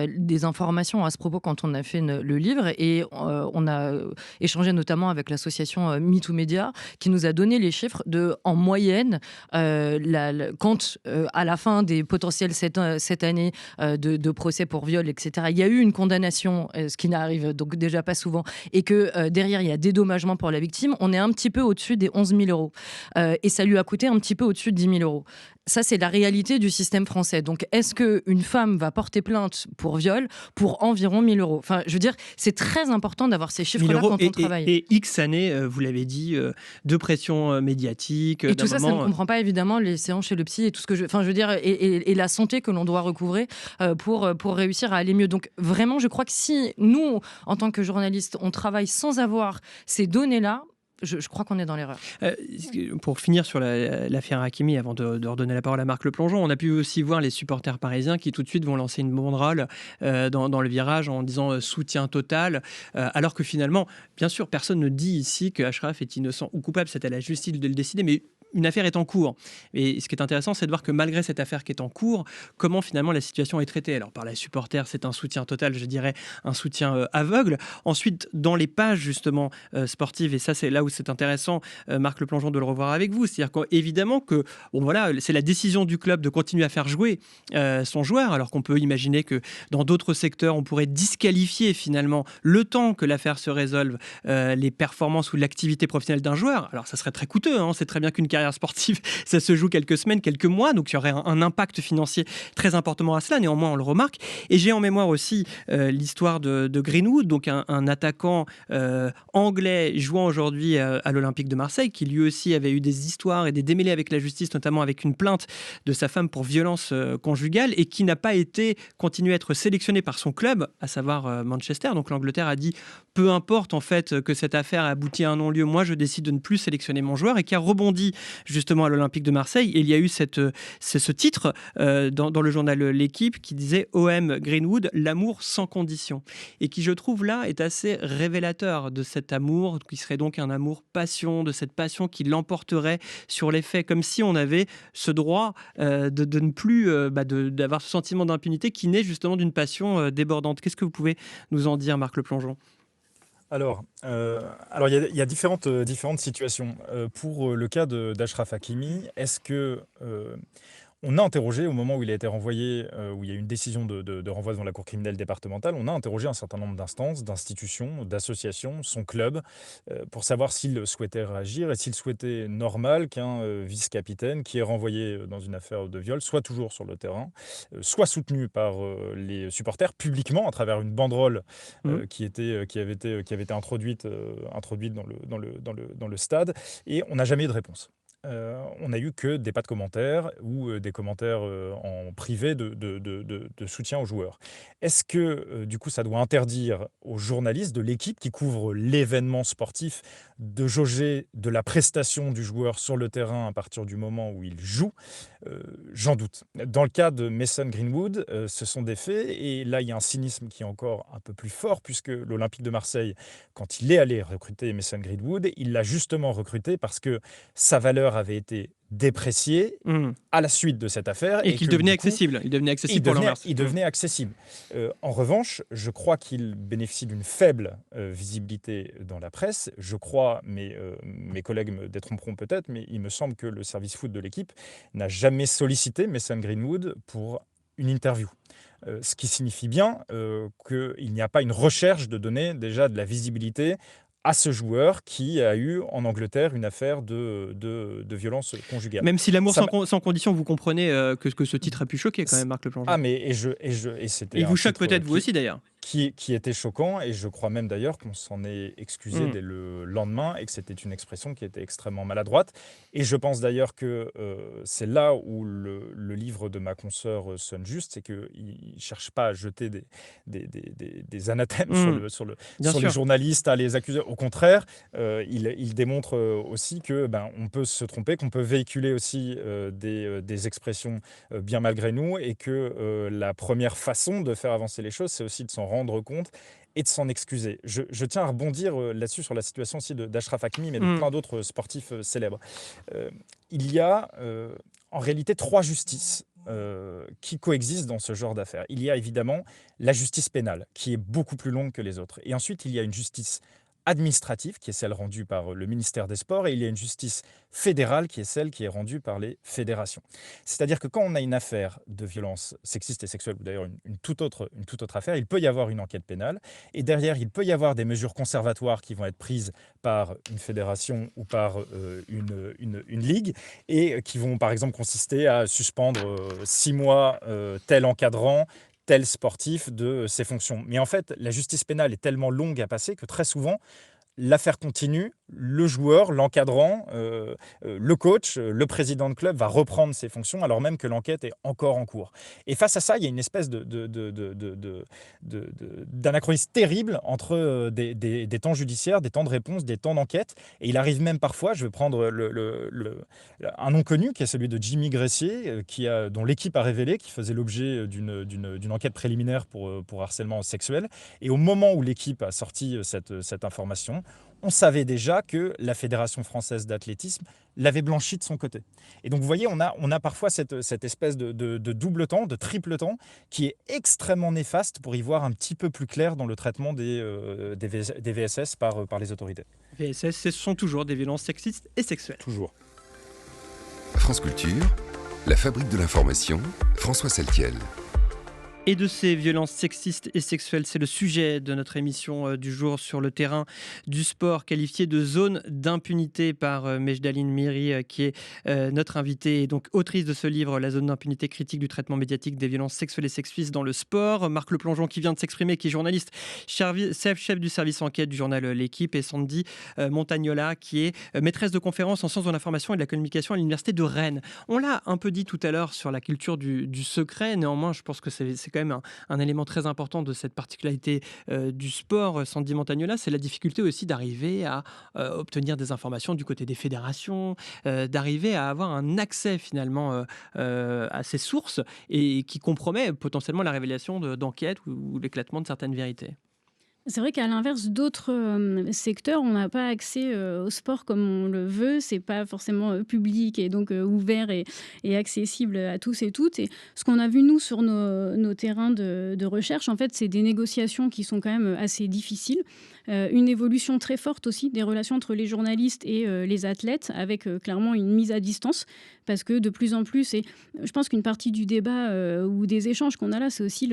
des informations à ce propos quand on a fait le livre, et on a échangé notamment avec l'association MeTooMedia qui nous a donné les chiffres de, en moyenne, quand à la fin des potentiels cette année de procès pour viol, etc., il y a eu une condamnation, ce qui n'arrive donc déjà pas souvent, et que derrière il y a dédommagement pour la victime, on est un petit peu au-dessus des 11 000 €. Et ça lui a coûté un petit peu au-dessus de 10 000 €. Ça, c'est la réalité du système français. Donc, est-ce qu'une femme va porter plainte pour viol pour environ 1 000 euros? Enfin, je veux dire, c'est très important d'avoir ces chiffres-là quand on travaille. Et X années, vous l'avez dit, de pression médiatique. Et tout ça, ça ne comprend pas évidemment les séances chez le psy et tout ce que enfin, je veux dire, et la santé que l'on doit recouvrer pour réussir à aller mieux. Donc, vraiment, je crois que si nous, en tant que journalistes, on travaille sans avoir ces données-là, je crois qu'on est dans l'erreur. Pour finir sur l'affaire Hakimi, avant de redonner la parole à Marc Le Plongeon, on a pu aussi voir les supporters parisiens qui tout de suite vont lancer une banderole dans le virage en disant soutien total, alors que finalement, bien sûr, personne ne dit ici que Achraf est innocent ou coupable, c'est à la justice de le décider, mais une affaire est en cours. Et ce qui est intéressant, c'est de voir que malgré cette affaire qui est en cours, comment finalement la situation est traitée. Alors par les supporters, c'est un soutien total, je dirais un soutien aveugle. Ensuite, dans les pages justement sportives, et ça c'est là où c'est intéressant, Marc Le Plongeon, de le revoir avec vous, c'est-à-dire qu'évidemment que c'est la décision du club de continuer à faire jouer son joueur, alors qu'on peut imaginer que dans d'autres secteurs, on pourrait disqualifier finalement le temps que l'affaire se résolve les performances ou l'activité professionnelle d'un joueur. Alors ça serait très coûteux, hein, c'est très bien qu'une carrière sportive, ça se joue quelques semaines, quelques mois, donc il y aurait un impact financier très important à cela, néanmoins on le remarque. Et j'ai en mémoire aussi l'histoire de Greenwood, donc un attaquant anglais jouant aujourd'hui à l'Olympique de Marseille, qui lui aussi avait eu des histoires et des démêlés avec la justice, notamment avec une plainte de sa femme pour violence conjugale, et qui n'a pas été continué à être sélectionné par son club, à savoir Manchester. Donc l'Angleterre a dit, peu importe en fait que cette affaire aboutit à un non-lieu, moi je décide de ne plus sélectionner mon joueur, et qui a rebondi justement à l'Olympique de Marseille. Et il y a eu ce titre dans le journal L'Équipe qui disait OM Greenwood, l'amour sans condition. Et qui, je trouve, là, est assez révélateur de cet amour, qui serait donc un amour-passion, de cette passion qui l'emporterait sur les faits, comme si on avait ce droit de ne plus, d'avoir ce sentiment d'impunité qui naît justement d'une passion débordante. Qu'est-ce que vous pouvez nous en dire, Marc Le Plongeon ? Alors, il y a différentes situations. Pour le cas d'Achraf Hakimi, est-ce que on a interrogé, au moment où il a été renvoyé, où il y a eu une décision de renvoi devant la cour criminelle départementale, on a interrogé un certain nombre d'instances, d'institutions, d'associations, son club, pour savoir s'il souhaitait réagir et s'il souhaitait normal qu'un vice-capitaine qui est renvoyé dans une affaire de viol soit toujours sur le terrain, soit soutenu par les supporters publiquement à travers une banderole qui avait été introduite dans le stade, et on n'a jamais eu de réponse. On n'a eu que des pas de commentaires ou des commentaires en privé de soutien aux joueurs. Est-ce que, du coup, ça doit interdire aux journalistes de l'équipe qui couvre l'événement sportif de jauger de la prestation du joueur sur le terrain à partir du moment où il joue? J'en doute. Dans le cas de Mason Greenwood, ce sont des faits, et là, il y a un cynisme qui est encore un peu plus fort, puisque l'Olympique de Marseille, quand il est allé recruter Mason Greenwood, il l'a justement recruté parce que sa valeur avait été dépréciée à la suite de cette affaire. Et qu'il devenait accessible. Il devenait accessible pour l'Anvers. Il devenait accessible. En revanche, je crois qu'il bénéficie d'une faible visibilité dans la presse. Je crois, mais mes collègues me détromperont peut-être, mais il me semble que le service foot de l'équipe n'a jamais sollicité Mason Greenwood pour une interview. Ce qui signifie bien qu'il n'y a pas une recherche de donner déjà de la visibilité à ce joueur qui a eu en Angleterre une affaire de violence conjugale. Même si l'amour sans condition, vous comprenez que ce titre a pu choquer quand même, Marc Le Plongeon. Ah, mais c'était il vous choque peut-être vous aussi d'ailleurs. Qui était choquant, et je crois même d'ailleurs qu'on s'en est excusé dès le lendemain, et que c'était une expression qui était extrêmement maladroite. Et je pense d'ailleurs que c'est là où le livre de ma consoeur sonne juste, c'est qu'il ne cherche pas à jeter des anathèmes sur les journalistes, à les accuser. Au contraire, il démontre aussi que on peut se tromper, qu'on peut véhiculer aussi des expressions bien malgré nous, et que la première façon de faire avancer les choses, c'est aussi de s'en rendre compte et de s'en excuser. Je tiens à rebondir là-dessus sur la situation aussi d'Achraf Hakimi, mais de plein d'autres sportifs célèbres. Il y a en réalité 3 justices qui coexistent dans ce genre d'affaires. Il y a évidemment la justice pénale, qui est beaucoup plus longue que les autres. Et ensuite, il y a une justice administrative, qui est celle rendue par le ministère des Sports, et il y a une justice fédérale, qui est celle qui est rendue par les fédérations. C'est-à-dire que quand on a une affaire de violence sexiste et sexuelle, ou d'ailleurs une toute autre affaire, il peut y avoir une enquête pénale, et derrière, il peut y avoir des mesures conservatoires qui vont être prises par une fédération ou par une ligue, et qui vont par exemple consister à suspendre 6 mois tel encadrant, tel sportif de ses fonctions. Mais en fait, la justice pénale est tellement longue à passer que très souvent, l'affaire continue, le joueur, l'encadrant, le coach, le président de club va reprendre ses fonctions alors même que l'enquête est encore en cours. Et face à ça, il y a une espèce d'anachronisme terrible entre des temps judiciaires, des temps de réponse, des temps d'enquête. Et il arrive même parfois, je vais prendre un nom connu qui est celui de Jimmy Gressier, dont l'équipe a révélé qu'il faisait l'objet d'une enquête préliminaire pour harcèlement sexuel. Et au moment où l'équipe a sorti cette information, on savait déjà que la Fédération française d'athlétisme l'avait blanchi de son côté. Et donc vous voyez, on a parfois cette espèce de double temps, de triple temps, qui est extrêmement néfaste pour y voir un petit peu plus clair dans le traitement des VSS par les autorités. VSS, ce sont toujours des violences sexistes et sexuelles. Toujours. France Culture, la fabrique de l'information, François Saltiel. Et de ces violences sexistes et sexuelles, c'est le sujet de notre émission du jour sur le terrain du sport, qualifié de zone d'impunité par Mejdaline Miri, qui est notre invitée et donc autrice de ce livre, La zone d'impunité, critique du traitement médiatique des violences sexuelles et sexistes dans le sport. Marc Leplongeon qui vient de s'exprimer, qui est journaliste, chef du service enquête du journal L'Équipe, et Sandy Montagnola, qui est maîtresse de conférences en sciences de l'information et de la communication à l'université de Rennes. On l'a un peu dit tout à l'heure sur la culture du secret, néanmoins je pense que c'est quand même un élément très important de cette particularité du sport, Sandy Montagnola, c'est la difficulté aussi d'arriver à obtenir des informations du côté des fédérations, d'arriver à avoir un accès finalement à ces sources et qui compromet potentiellement la révélation d'enquêtes ou l'éclatement de certaines vérités. C'est vrai qu'à l'inverse d'autres secteurs, on n'a pas accès au sport comme on le veut. C'est pas forcément public et donc ouvert et accessible à tous et toutes. Et ce qu'on a vu, nous, sur nos terrains de recherche, en fait, c'est des négociations qui sont quand même assez difficiles. Une évolution très forte aussi des relations entre les journalistes et les athlètes, avec clairement une mise à distance, parce que de plus en plus, et je pense qu'une partie du débat ou des échanges qu'on a là, c'est aussi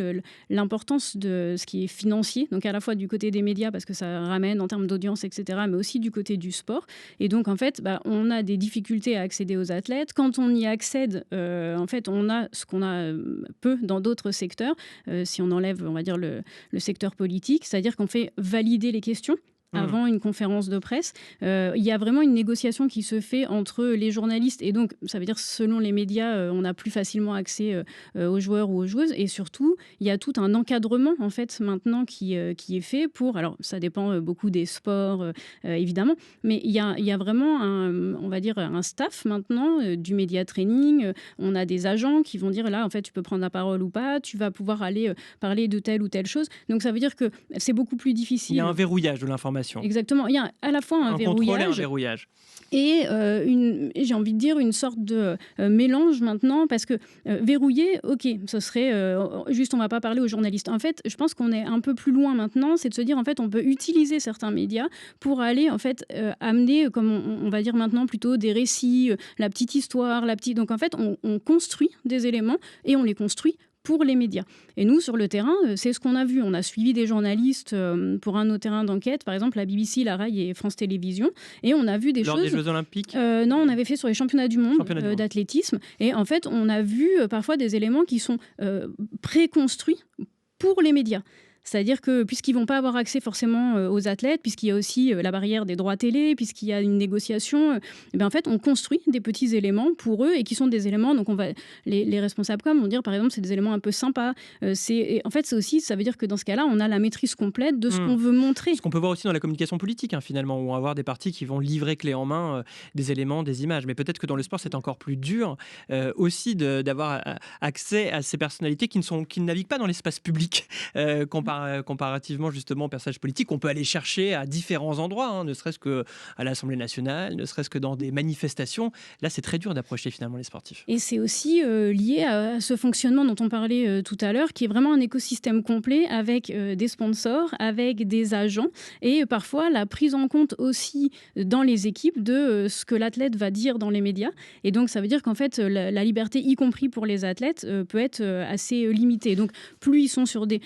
l'importance de ce qui est financier, donc à la fois du côté des médias, parce que ça ramène en termes d'audience, etc., mais aussi du côté du sport. Et donc, en fait, on a des difficultés à accéder aux athlètes. Quand on y accède, en fait, on a ce qu'on a peu dans d'autres secteurs, si on enlève, on va dire, le secteur politique, c'est-à-dire qu'on fait valider les questions avant une conférence de presse. Il y a vraiment une négociation qui se fait entre les journalistes et donc, ça veut dire selon les médias, on a plus facilement accès aux joueurs ou aux joueuses, et surtout, il y a tout un encadrement en fait maintenant qui est fait pour, alors ça dépend beaucoup des sports évidemment, mais il y a vraiment on va dire un staff maintenant du média training. On a des agents qui vont dire là en fait tu peux prendre la parole ou pas, tu vas pouvoir aller parler de telle ou telle chose, donc ça veut dire que c'est beaucoup plus difficile. Il y a un verrouillage de l'information. Exactement, il y a à la fois un verrouillage et j'ai envie de dire une sorte de mélange maintenant, parce que verrouiller, ok, ce serait juste on va pas parler aux journalistes. En fait, je pense qu'on est un peu plus loin maintenant, c'est de se dire en fait on peut utiliser certains médias pour aller en fait amener, comme on va dire maintenant plutôt des récits, la petite histoire, donc en fait on construit des éléments et on les construit pour les médias. Et nous, sur le terrain, c'est ce qu'on a vu. On a suivi des journalistes pour un de nos terrains d'enquête, par exemple la BBC, la RAI et France Télévisions, et on a vu des choses... Lors des Jeux Olympiques Non, on avait fait sur les championnats du monde d'athlétisme, et en fait, on a vu parfois des éléments qui sont préconstruits pour les médias. C'est-à-dire que puisqu'ils ne vont pas avoir accès forcément aux athlètes, puisqu'il y a aussi la barrière des droits télé, puisqu'il y a une négociation, en fait, on construit des petits éléments pour eux et qui sont des éléments, donc les responsables vont dire, par exemple, c'est des éléments un peu sympas. En fait, c'est aussi, ça veut dire que dans ce cas-là, on a la maîtrise complète de ce qu'on veut montrer. Ce qu'on peut voir aussi dans la communication politique, finalement, où on va avoir des partis qui vont livrer clé en main des éléments, des images. Mais peut-être que dans le sport, c'est encore plus dur aussi d'avoir accès à ces personnalités qui ne naviguent pas dans l'espace public, comparativement justement au personnage politique qu'on peut aller chercher à différents endroits, ne serait-ce qu'à l'Assemblée nationale, ne serait-ce que dans des manifestations. Là, c'est très dur d'approcher finalement les sportifs. Et c'est aussi lié à ce fonctionnement dont on parlait tout à l'heure, qui est vraiment un écosystème complet avec des sponsors, avec des agents et parfois la prise en compte aussi dans les équipes de ce que l'athlète va dire dans les médias. Et donc, ça veut dire qu'en fait, la liberté, y compris pour les athlètes, peut être assez limitée. Donc, plus ils sont sur des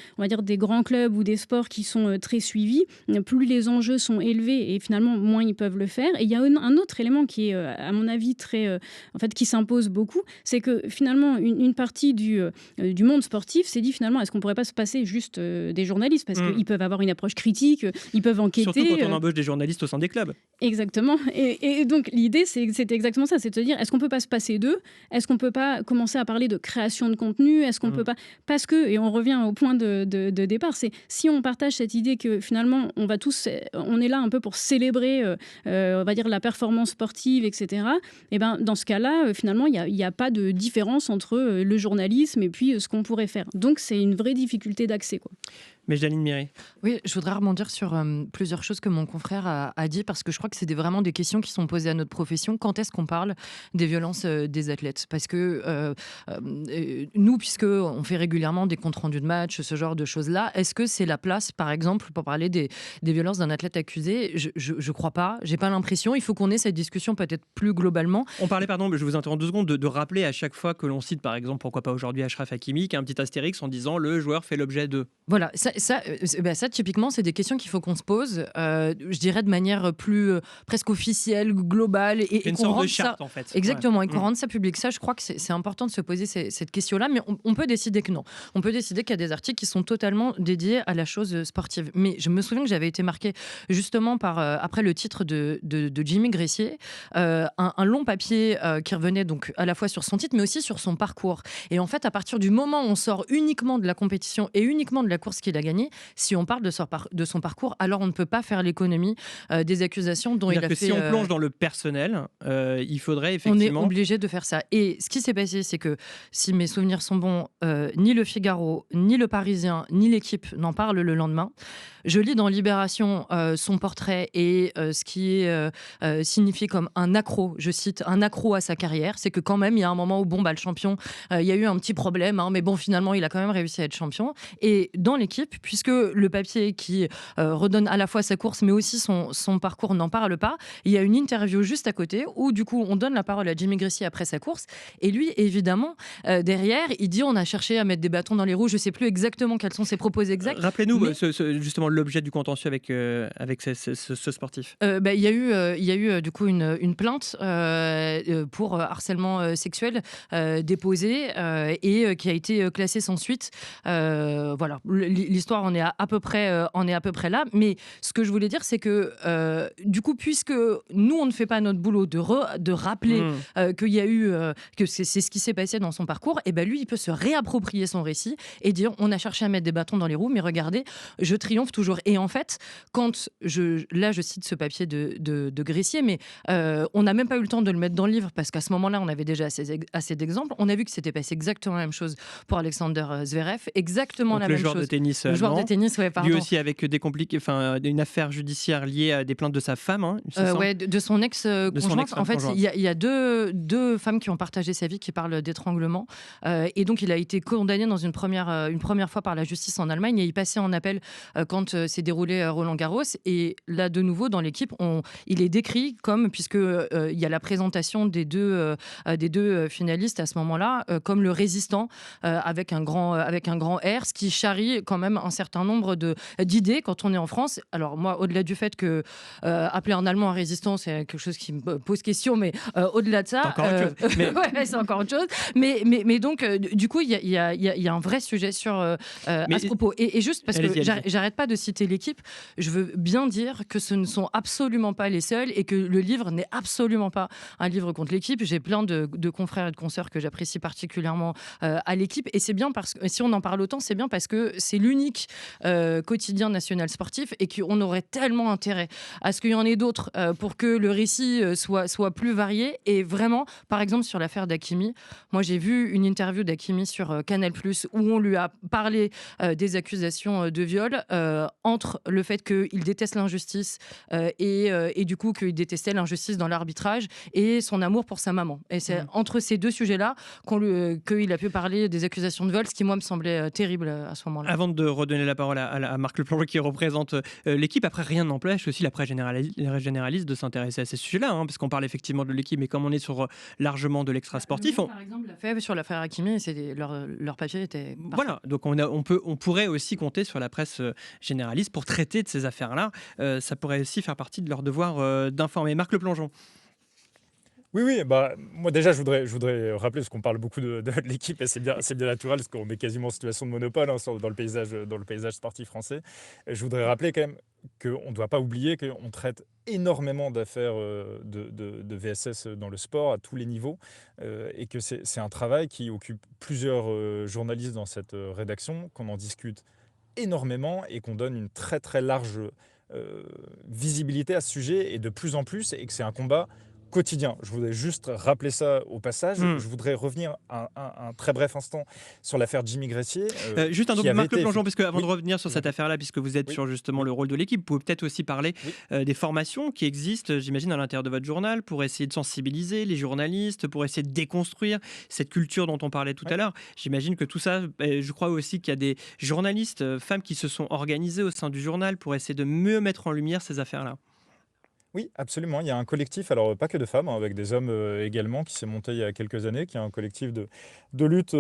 grands clubs ou des sports qui sont très suivis, plus les enjeux sont élevés et finalement, moins ils peuvent le faire. Et il y a un autre élément qui est, à mon avis, qui s'impose beaucoup, c'est que finalement, une partie du monde sportif s'est dit finalement, est-ce qu'on ne pourrait pas se passer juste des journalistes parce qu'ils peuvent avoir une approche critique, ils peuvent enquêter. Surtout quand on embauche des journalistes au sein des clubs. Exactement. Et donc, l'idée, c'était exactement ça, c'est de se dire, est-ce qu'on ne peut pas se passer d'eux? Est-ce qu'on ne peut pas commencer à parler de création de contenu? Est-ce qu'on ne peut pas... Parce que, et on revient au point de départ, c'est si on partage cette idée que finalement, on est là un peu pour célébrer, on va dire, la performance sportive, etc. Et ben, dans ce cas-là, finalement, il n'y a pas de différence entre le journalisme et puis ce qu'on pourrait faire. Donc, c'est une vraie difficulté d'accès, quoi. Mais Jaline Miret. Oui, je voudrais rebondir sur plusieurs choses que mon confrère a dit, parce que je crois que c'est vraiment des questions qui sont posées à notre profession. Quand est-ce qu'on parle des violences des athlètes? Parce que nous, puisqu'on fait régulièrement des comptes rendus de match, ce genre de choses-là, est-ce que c'est la place, par exemple, pour parler des violences d'un athlète accusé? Je crois pas, j'ai pas l'impression. Il faut qu'on ait cette discussion peut-être plus globalement. On parlait, pardon, je vous interromps 2 secondes, de rappeler à chaque fois que l'on cite, par exemple, pourquoi pas aujourd'hui Achraf Hakimi, un petit astérix en disant le joueur fait l'objet de... Voilà, ça, typiquement, c'est des questions qu'il faut qu'on se pose, je dirais de manière plus presque officielle, globale. Et une sorte de charte, en fait. Exactement, et qu'on rende ça public. Ça, je crois que c'est important de se poser cette question-là, mais on peut décider que non. On peut décider qu'il y a des articles qui sont totalement dédiés à la chose sportive. Mais je me souviens que j'avais été marquée justement après le titre de Jimmy Gressier, un long papier qui revenait donc à la fois sur son titre, mais aussi sur son parcours. Et en fait, à partir du moment où on sort uniquement de la compétition et uniquement de la course qu'il a gagnée, si on parle de son parcours, alors on ne peut pas faire l'économie des accusations dont il a fait... Si on plonge dans le personnel, il faudrait effectivement... On est obligé de faire ça. Et ce qui s'est passé, c'est que, si mes souvenirs sont bons, ni le Figaro, ni le Parisien, ni l'équipe n'en parlent le lendemain. Je lis dans Libération son portrait et ce qui est signifié comme un accro, je cite, un accro à sa carrière. C'est que quand même, il y a un moment où, le champion, il y a eu un petit problème, mais bon, finalement, il a quand même réussi à être champion. Et dans l'équipe, puisque le papier qui redonne à la fois sa course, mais aussi son parcours n'en parle pas, il y a une interview juste à côté où, du coup, on donne la parole à Jimmy Gressier après sa course. Et lui, évidemment, derrière, il dit on a cherché à mettre des bâtons dans les roues. Je ne sais plus exactement quels sont ses propos exacts. Rappelez-nous justement l'objet du contentieux avec ce sportif. Il y a eu du coup une plainte pour harcèlement sexuel déposée et qui a été classée sans suite. Voilà, l'histoire en est à peu près là. Mais ce que je voulais dire, c'est que du coup, puisque nous on ne fait pas notre boulot de rappeler qu'il y a eu que c'est ce qui s'est passé dans son parcours, et ben lui il peut se réapproprier son récit et dire on a cherché à mettre des bâtons dans les roues, mais regardez, je triomphe toujours. Et en fait, quand je cite ce papier de Gressier, mais on n'a même pas eu le temps de le mettre dans le livre parce qu'à ce moment-là, on avait déjà assez d'exemples. On a vu que c'était passé exactement la même chose pour Alexander Zverev, exactement la même chose. Le joueur de tennis, pardon. Lui aussi avec une affaire judiciaire liée à des plaintes de sa femme. De son ex-conjointe. En fait, il y a deux femmes qui ont partagé sa vie qui parlent d'étranglement. Et donc, il a été condamné dans une première fois par la justice en Allemagne et il passait en appel quand s'est déroulé Roland-Garros. Et là, de nouveau, dans l'équipe, il est décrit comme, puisque il y a la présentation des deux finalistes à ce moment-là, comme le résistant avec un grand R, ce qui charrie quand même un certain nombre d'idées quand on est en France. Alors moi, au-delà du fait que appeler un Allemand un résistant, c'est quelque chose qui me pose question, mais au-delà de ça, c'est encore autre chose. Mais donc, du coup, il y a un vrai sujet à ce propos. Et juste parce que j'arrête pas de citer l'équipe, je veux bien dire que ce ne sont absolument pas les seuls et que le livre n'est absolument pas un livre contre l'équipe. J'ai plein de confrères et de consoeurs que j'apprécie particulièrement à l'équipe, et c'est bien parce que si on en parle autant, c'est bien parce que c'est l'unique l'unique quotidien national sportif et qu'on aurait tellement intérêt à ce qu'il y en ait d'autres pour que le récit soit plus varié. Et vraiment, par exemple, sur l'affaire d'Hakimi, moi j'ai vu une interview d'Hakimi sur Canal+, où on lui a parlé des accusations de viol, entre le fait qu'il déteste l'injustice et du coup qu'il détestait l'injustice dans l'arbitrage et son amour pour sa maman. Et c'est entre ces deux sujets-là qu'il a pu parler des accusations de viol, ce qui moi me semblait terrible à ce moment-là. Avant de redonner la parole à Marc Leplanjon qui représente l'équipe, après rien n'empêche aussi la presse généraliste de s'intéresser à ces sujets-là, parce qu'on parle effectivement de l'équipe, mais comme on est sur largement de l'extra-sportif... Par exemple, l'a fait sur l'affaire Hakimi, leur papier était parfait. Voilà, donc on pourrait aussi compter sur la presse généraliste pour traiter de ces affaires-là. Ça pourrait aussi faire partie de leur devoir d'informer. Marc Leplanjon. Oui, moi déjà je voudrais rappeler, parce qu'on parle beaucoup de l'équipe et c'est bien naturel parce qu'on est quasiment en situation de monopole dans le paysage sportif français. Et je voudrais rappeler quand même qu'on ne doit pas oublier qu'on traite énormément d'affaires de VSS dans le sport à tous les niveaux et que c'est un travail qui occupe plusieurs journalistes dans cette rédaction, qu'on en discute énormément et qu'on donne une très très large visibilité à ce sujet et de plus en plus, et que c'est un combat quotidien. Je voudrais juste rappeler ça au passage. Je voudrais revenir un très bref instant sur l'affaire Jimmy Gressier. Juste un Marc Leplanjon, puisque avant de revenir sur cette affaire-là, puisque vous êtes sur justement le rôle de l'équipe, vous pouvez peut-être aussi parler des formations qui existent, j'imagine, à l'intérieur de votre journal, pour essayer de sensibiliser les journalistes, pour essayer de déconstruire cette culture dont on parlait tout à l'heure. J'imagine que tout ça, je crois aussi qu'il y a des journalistes, femmes qui se sont organisées au sein du journal pour essayer de mieux mettre en lumière ces affaires-là. Oui, absolument. Il y a un collectif, alors pas que de femmes, avec des hommes également, qui s'est monté il y a quelques années, qui est un collectif de lutte,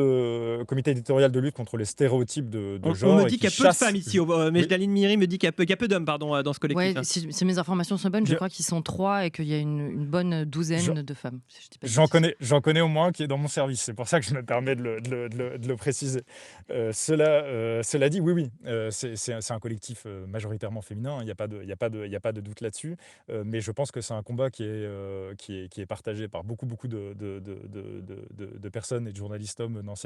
comité éditorial de lutte contre les stéréotypes de genre. On me dit qu'il y a peu de femmes ici, mais Daline Miri me dit qu'il y a peu d'hommes dans ce collectif. Ouais, si mes informations sont bonnes, je crois qu'ils sont 3 et qu'il y a une bonne douzaine de femmes. J'en connais au moins qui est dans mon service, c'est pour ça que je me permets de le préciser. Cela dit, oui, c'est un collectif majoritairement féminin, il n'y a pas de doute là-dessus. Mais je pense que c'est un combat qui est partagé par beaucoup de personnes et de journalistes hommes dans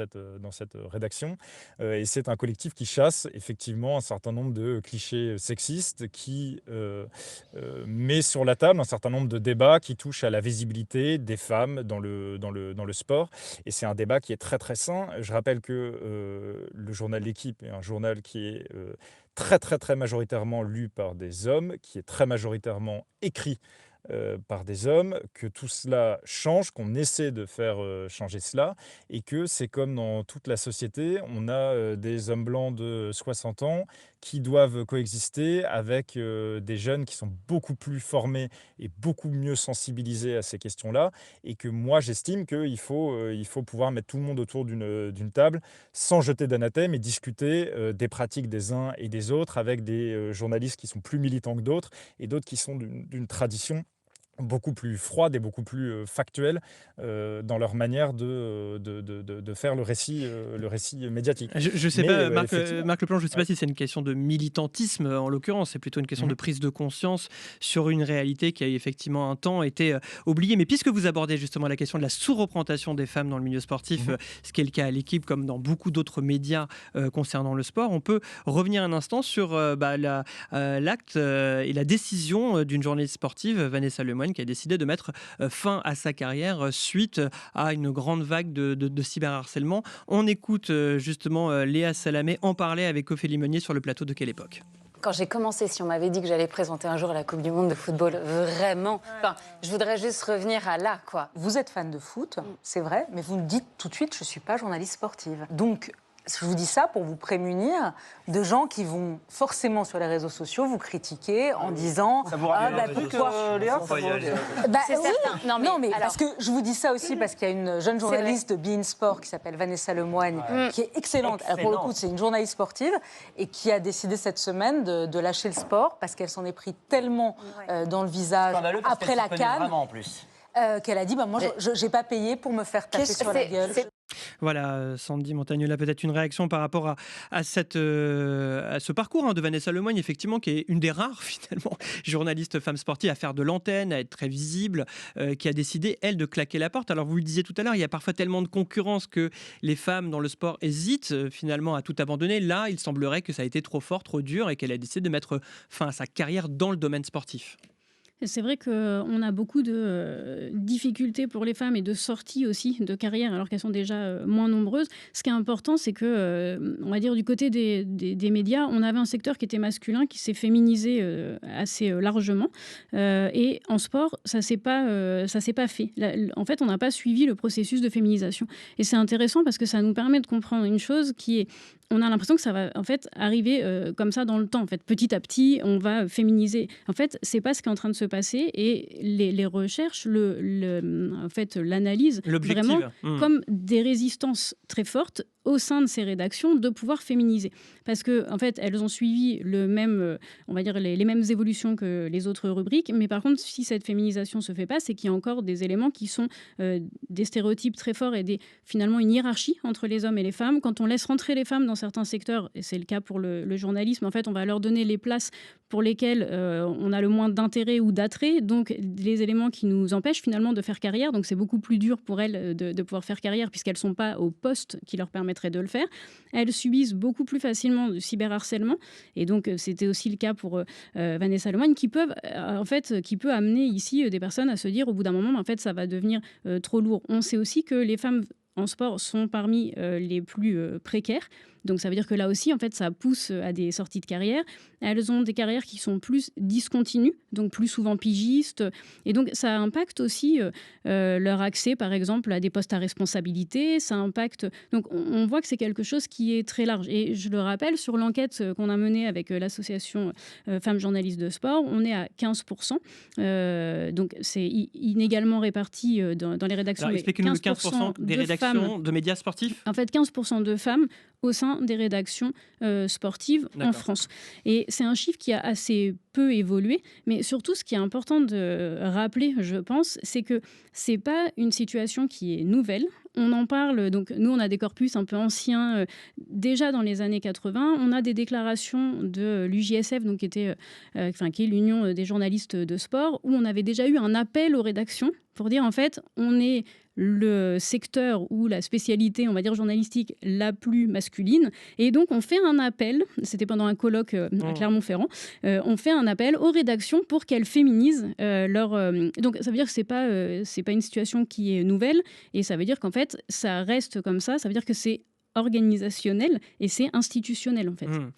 cette rédaction. Et c'est un collectif qui chasse effectivement un certain nombre de clichés sexistes, qui met sur la table un certain nombre de débats qui touchent à la visibilité des femmes dans le sport. Et c'est un débat qui est très très sain. Je rappelle que le journal L'Équipe est un journal qui est très très très majoritairement lu par des hommes, qui est très majoritairement écrit par des hommes, que tout cela change, qu'on essaie de faire changer cela, et que c'est comme dans toute la société, on a des hommes blancs de 60 ans qui doivent coexister avec des jeunes qui sont beaucoup plus formés et beaucoup mieux sensibilisés à ces questions-là, et que moi j'estime qu'il faut pouvoir mettre tout le monde autour d'une table sans jeter d'anathème et discuter des pratiques des uns et des autres avec des journalistes qui sont plus militants que d'autres et d'autres qui sont d'une tradition beaucoup plus froide et beaucoup plus factuelle dans leur manière de faire le récit médiatique. Je sais pas, Marc Leplanjon, je ne sais pas si c'est une question de militantisme en l'occurrence, c'est plutôt une question de prise de conscience sur une réalité qui a effectivement un temps été oubliée. Mais puisque vous abordez justement la question de la sous-représentation des femmes dans le milieu sportif, ce qui est le cas à l'Équipe comme dans beaucoup d'autres médias concernant le sport, on peut revenir un instant sur l'acte et la décision d'une journaliste sportive, Vanessa Lemoyne, qui a décidé de mettre fin à sa carrière suite à une grande vague de cyberharcèlement. On écoute justement Léa Salamé en parler avec Ophélie Meunier sur le plateau de Quelle Époque. Quand j'ai commencé, si on m'avait dit que j'allais présenter un jour la Coupe du Monde de football, vraiment, je voudrais juste revenir à là, quoi. Vous êtes fan de foot, c'est vrai, mais vous me dites tout de suite, je ne suis pas journaliste sportive. Donc, je vous dis ça pour vous prémunir de gens qui vont forcément sur les réseaux sociaux vous critiquer en disant ça vous rappelle plus que Léa, c'est certain. Non mais alors, parce que je vous dis ça aussi parce qu'il y a une jeune journaliste de beIN Sport qui s'appelle Vanessa Lemoyne qui est excellente. Alors, pour le coup, c'est une journaliste sportive et qui a décidé cette semaine de lâcher le sport parce qu'elle s'en est pris tellement dans le visage après la CAN qu'elle a dit moi j'ai pas payé pour me faire taper sur la gueule. Voilà, Sandy Montagnola, peut-être une réaction par rapport à ce parcours de Vanessa Lemoyne, effectivement, qui est une des rares, finalement, journalistes femmes sportives à faire de l'antenne, à être très visible, qui a décidé, elle, de claquer la porte. Alors, vous le disiez tout à l'heure, il y a parfois tellement de concurrence que les femmes dans le sport hésitent, finalement, à tout abandonner. Là, il semblerait que ça a été trop fort, trop dur, et qu'elle a décidé de mettre fin à sa carrière dans le domaine sportif. C'est vrai qu'on a beaucoup de difficultés pour les femmes et de sorties aussi de carrière alors qu'elles sont déjà moins nombreuses. Ce qui est important, c'est que, on va dire, du côté des médias, on avait un secteur qui était masculin, qui s'est féminisé assez largement. Et en sport, ça s'est pas fait. Là, en fait, on n'a pas suivi le processus de féminisation. Et c'est intéressant parce que ça nous permet de comprendre une chose qui est... On a l'impression que ça va en fait arriver comme ça dans le temps. En fait, petit à petit, on va féminiser. En fait, c'est pas ce qui est en train de se passer. Et les recherches, en fait, l'analyse vraiment comme des résistances très fortes au sein de ces rédactions de pouvoir féminiser. Parce que en fait, elles ont suivi le même, on va dire les mêmes évolutions que les autres rubriques. Mais par contre, si cette féminisation se fait pas, c'est qu'il y a encore des éléments qui sont des stéréotypes très forts et finalement une hiérarchie entre les hommes et les femmes. Quand on laisse rentrer les femmes dans certains secteurs, et c'est le cas pour le journalisme, en fait, on va leur donner les places pour lesquelles on a le moins d'intérêt ou d'attrait, donc les éléments qui nous empêchent finalement de faire carrière. Donc c'est beaucoup plus dur pour elles de pouvoir faire carrière puisqu'elles ne sont pas au poste qui leur permettrait de le faire. Elles subissent beaucoup plus facilement de cyberharcèlement et donc c'était aussi le cas pour Vanessa Lemoyne qui peut amener ici des personnes à se dire au bout d'un moment, en fait, ça va devenir trop lourd. On sait aussi que les femmes en sport sont parmi les plus précaires. Donc ça veut dire que là aussi, en fait, ça pousse à des sorties de carrière. Elles ont des carrières qui sont plus discontinues, donc plus souvent pigistes. Et donc ça impacte aussi leur accès, par exemple, à des postes à responsabilité. Ça impacte... Donc on voit que c'est quelque chose qui est très large. Et je le rappelle, sur l'enquête qu'on a menée avec l'association Femmes journalistes de sport, on est à 15%. Donc c'est inégalement réparti dans les rédactions. Alors, expliquez-nous le 15% des rédactions de médias sportifs. En fait, 15% de femmes au sein des rédactions sportives en France. Et c'est un chiffre qui a assez peu évolué, mais surtout ce qui est important de rappeler, je pense, c'est que c'est pas une situation qui est nouvelle. On en parle, donc nous on a des corpus un peu anciens, déjà dans les années 80, on a des déclarations de l'UJSF, donc qui est l'Union des journalistes de sport, où on avait déjà eu un appel aux rédactions pour dire en fait on est le secteur ou la spécialité, on va dire journalistique, la plus masculine. Et donc, on fait un appel, c'était pendant un colloque à Clermont-Ferrand, on fait un appel aux rédactions pour qu'elles féminisent leur... Donc, ça veut dire que c'est pas une situation qui est nouvelle, et ça veut dire qu'en fait, ça reste comme ça veut dire que c'est organisationnel et c'est institutionnel en fait. Non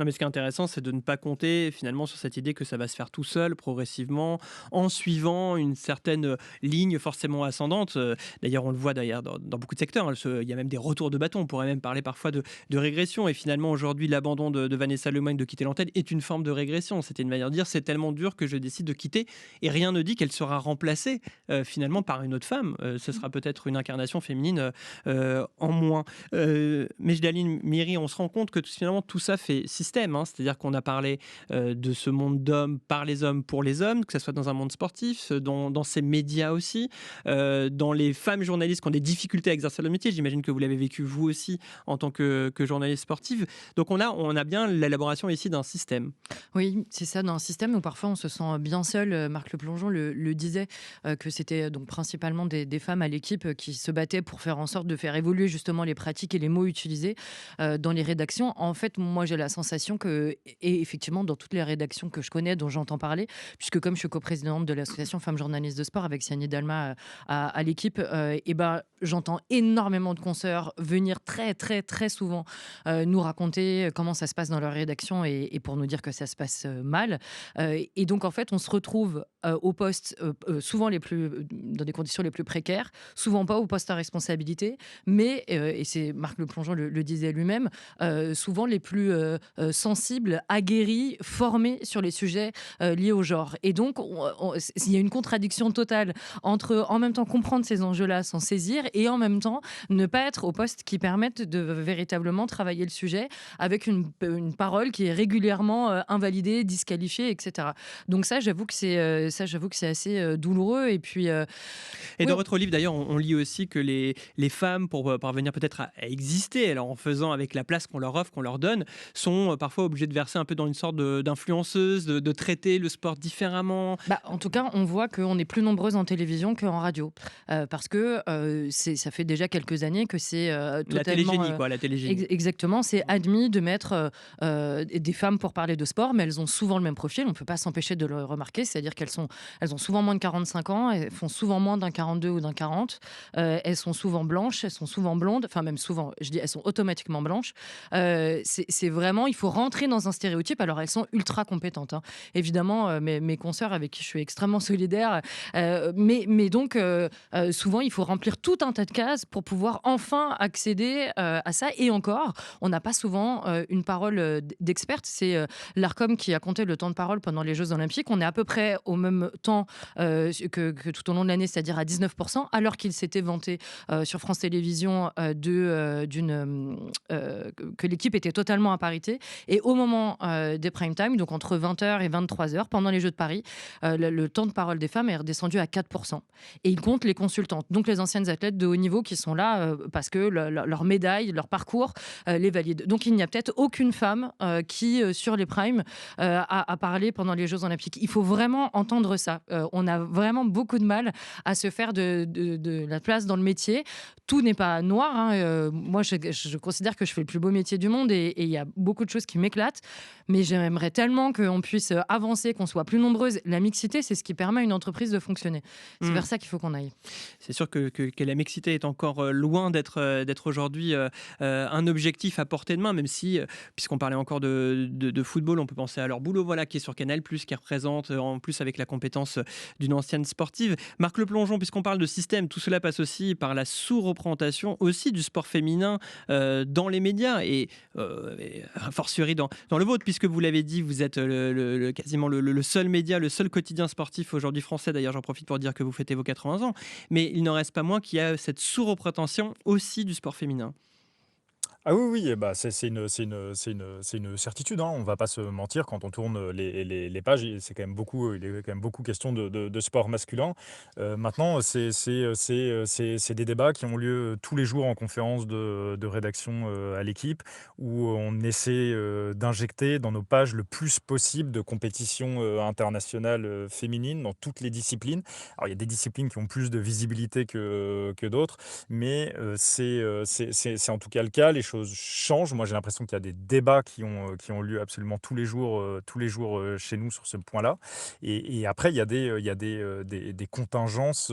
mais ce qui est intéressant, c'est de ne pas compter finalement sur cette idée que ça va se faire tout seul, progressivement, en suivant une certaine ligne forcément ascendante. D'ailleurs, on le voit d'ailleurs dans beaucoup de secteurs, il y a même des retours de bâton, on pourrait même parler parfois de régression, et finalement aujourd'hui l'abandon de Vanessa Lemoyne de quitter l'antenne est une forme de régression. C'était une manière de dire c'est tellement dur que je décide de quitter, et rien ne dit qu'elle sera remplacée finalement par une autre femme. Ce sera peut-être une incarnation féminine en moins. Mejdaline Miri, on se rend compte que finalement tout ça fait système, c'est-à-dire qu'on a parlé de ce monde d'hommes par les hommes pour les hommes, que ce soit dans un monde sportif, dans ces médias aussi, dans les femmes journalistes qui ont des difficultés à exercer leur métier. J'imagine que vous l'avez vécu vous aussi en tant que journaliste sportive. Donc on a bien l'élaboration ici d'un système. Oui, c'est ça, d'un système où parfois on se sent bien seul. Marc Le Plongeon le disait, que c'était donc principalement des femmes à l'équipe qui se battaient pour faire en sorte de faire évoluer justement les pratiques et les mots utilisés dans les rédactions. En fait, moi, j'ai la sensation que, et effectivement, dans toutes les rédactions que je connais, dont j'entends parler, puisque comme je suis coprésidente de l'association Femmes journalistes de sport avec Siani Dalma à l'équipe, j'entends énormément de consoeurs venir très, très, très souvent nous raconter comment ça se passe dans leur rédaction et pour nous dire que ça se passe mal. Et donc, en fait, on se retrouve au poste, souvent dans des conditions les plus précaires, souvent pas au poste à responsabilité, mais, et c'est Marc Le Le Plongeon le disait lui-même, souvent les plus sensibles, aguerris, formés sur les sujets liés au genre. Et donc, il y a une contradiction totale entre en même temps comprendre ces enjeux-là, s'en saisir, et en même temps ne pas être au poste qui permettent de véritablement travailler le sujet avec une parole qui est régulièrement invalidée, disqualifiée, etc. Donc ça, j'avoue que c'est assez douloureux. Et puis dans votre livre, d'ailleurs, on lit aussi que les femmes, pour parvenir peut-être à exister, alors en faisant avec la place qu'on leur offre, qu'on leur donne, sont parfois obligées de verser un peu dans une sorte d'influenceuse, de traiter le sport différemment. En tout cas, on voit qu'on est plus nombreuses en télévision qu'en radio, parce que ça fait déjà quelques années que c'est totalement... La télégénie, la télégénie. Exactement, c'est admis de mettre des femmes pour parler de sport, mais elles ont souvent le même profil, on ne peut pas s'empêcher de le remarquer, c'est-à-dire qu'elles ont souvent moins de 45 ans, elles font souvent moins d'un 42 ou d'un 40, elles sont souvent blanches, elles sont souvent blondes, enfin même souvent, je dis elles sont automatiquement blanches. C'est vraiment, il faut rentrer dans un stéréotype. Alors elles sont ultra compétentes, hein. Évidemment, mes consoeurs avec qui je suis extrêmement solidaire, mais donc souvent il faut remplir tout un tas de cases pour pouvoir enfin accéder à ça. Et encore, on n'a pas souvent une parole d'experte. C'est l'Arcom qui a compté le temps de parole pendant les Jeux Olympiques. On est à peu près au même temps que tout au long de l'année, c'est-à-dire à 19%, alors qu'il s'était vanté sur France Télévisions que l'équipe était totalement à parité. Et au moment des prime time, donc entre 20h et 23h, pendant les Jeux de Paris, le temps de parole des femmes est redescendu à 4%. Et ils comptent les consultantes, donc les anciennes athlètes de haut niveau qui sont là parce que leur médaille, leur parcours les valide. Donc il n'y a peut-être aucune femme qui, sur les primes, a parlé pendant les Jeux Olympiques. Il faut vraiment entendre ça. On a vraiment beaucoup de mal à se faire de la place dans le métier. Tout n'est pas noir, hein. Moi, je considère que je fais le plus beau métier du monde et il y a beaucoup de choses qui m'éclatent. Mais j'aimerais tellement qu'on puisse avancer, qu'on soit plus nombreuses. La mixité, c'est ce qui permet à une entreprise de fonctionner. C'est vers ça qu'il faut qu'on aille. C'est sûr que la mixité est encore loin d'être aujourd'hui un objectif à portée de main, même si, puisqu'on parlait encore de football, on peut penser à leur boulot, qui est sur Canal+, qui représente en plus avec la compétence d'une ancienne sportive. Marc Le Plongeon, puisqu'on parle de système, tout cela passe aussi par la sous-représentation aussi du sport féminin dans les médias et a fortiori dans le vôtre, puisque vous l'avez dit, vous êtes quasiment le seul média, le seul quotidien sportif aujourd'hui français. D'ailleurs, j'en profite pour dire que vous fêtez vos 80 ans. Mais il n'en reste pas moins qu'il y a cette sous-représentation aussi du sport féminin. Ah oui, c'est une certitude, hein. On ne va pas se mentir, quand on tourne les pages, il est quand même beaucoup question de sport masculin. Maintenant, c'est des débats qui ont lieu tous les jours en conférence de rédaction à l'équipe, où on essaie d'injecter dans nos pages le plus possible de compétitions internationales féminines dans toutes les disciplines. Alors, il y a des disciplines qui ont plus de visibilité que d'autres, mais c'est en tout cas le cas. Les choses changent. Moi, j'ai l'impression qu'il y a des débats qui ont lieu absolument tous les jours chez nous sur ce point-là. Et après, il y a des contingences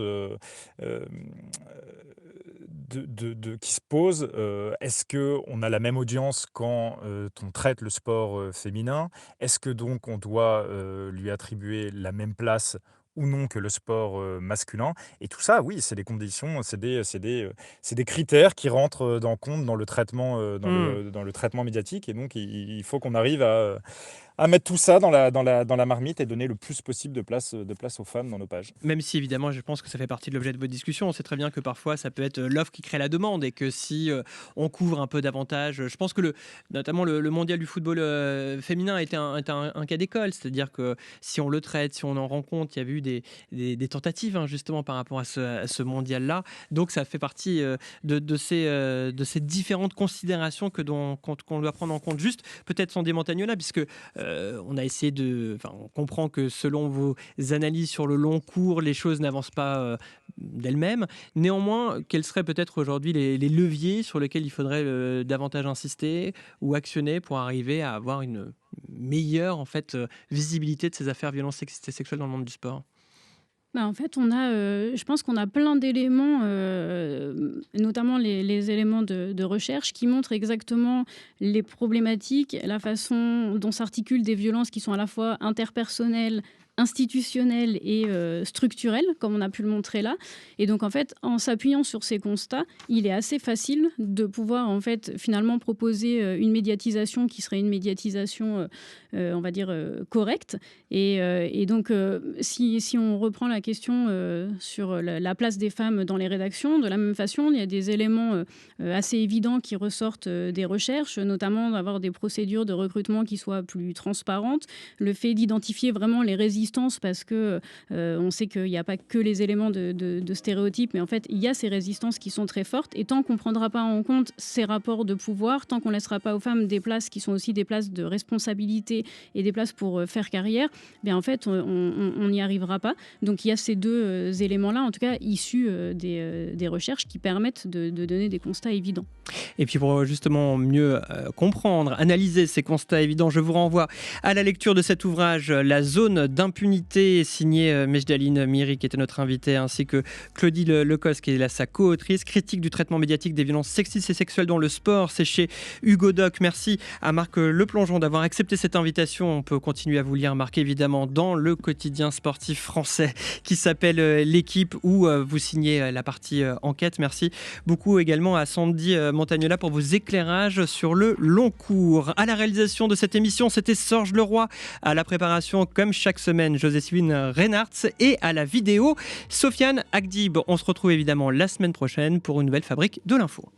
qui se posent. Est-ce qu'on a la même audience quand on traite le sport féminin? Est-ce que donc on doit lui attribuer la même place ou non que le sport masculin? Et tout ça, oui, c'est des conditions, c'est des critères qui rentrent en compte dans le traitement, dans le traitement médiatique. Et donc, il faut qu'on arrive à mettre tout ça dans la marmite et donner le plus possible de place aux femmes dans nos pages. Même si, évidemment, je pense que ça fait partie de l'objet de votre discussion. On sait très bien que parfois, ça peut être l'offre qui crée la demande et que si on couvre un peu davantage... Je pense que notamment le mondial du football féminin est un cas d'école. C'est-à-dire que si on le traite, si on en rend compte, il y a eu des tentatives, hein, justement, par rapport à ce mondial-là. Donc, ça fait partie de ces différentes considérations qu'on doit prendre en compte. Juste, peut-être sans démontagner là, puisque... on a essayé on comprend que selon vos analyses sur le long cours, les choses n'avancent pas d'elles-mêmes. Néanmoins, quels seraient peut-être aujourd'hui les leviers sur lesquels il faudrait davantage insister ou actionner pour arriver à avoir une meilleure visibilité de ces affaires violences sexistes et sexuelles dans le monde du sport? En fait, je pense qu'on a plein d'éléments, notamment les éléments de recherche qui montrent exactement les problématiques, la façon dont s'articulent des violences qui sont à la fois interpersonnelles, institutionnels et structurels, comme on a pu le montrer là. Et donc, en fait, en s'appuyant sur ces constats, il est assez facile de pouvoir, en fait, finalement proposer une médiatisation qui serait une médiatisation, on va dire, correcte. Et donc, si on reprend la question sur la place des femmes dans les rédactions, de la même façon, il y a des éléments assez évidents qui ressortent des recherches, notamment d'avoir des procédures de recrutement qui soient plus transparentes, le fait d'identifier vraiment les résistances, parce que on sait qu'il n'y a pas que les éléments de stéréotypes, mais en fait, il y a ces résistances qui sont très fortes, et tant qu'on ne prendra pas en compte ces rapports de pouvoir, tant qu'on ne laissera pas aux femmes des places qui sont aussi des places de responsabilité et des places pour faire carrière, bien en fait, on n'y arrivera pas. Donc il y a ces deux éléments-là, en tout cas issus des recherches, qui permettent de donner des constats évidents. Et puis pour justement mieux comprendre, analyser ces constats évidents, je vous renvoie à la lecture de cet ouvrage, La zone d'impunité, signé Mejdaline Miri, qui était notre invitée, ainsi que Claudie Lecos, qui est sa co-autrice, critique du traitement médiatique des violences sexistes et sexuelles dans le sport. C'est chez Hugo Doc. Merci à Marc Leplongeon d'avoir accepté cette invitation. On peut continuer à vous lire, Marc, évidemment, dans le quotidien sportif français qui s'appelle L'Équipe, où vous signez la partie enquête. Merci beaucoup également à Sandy Montagnola pour vos éclairages sur le long cours. À la réalisation de cette émission, c'était Sorge Leroy. À la préparation, comme chaque semaine, Joséphine Reinhardt, et à la vidéo, Sofiane Agdib. On se retrouve évidemment la semaine prochaine pour une nouvelle Fabrique de l'info.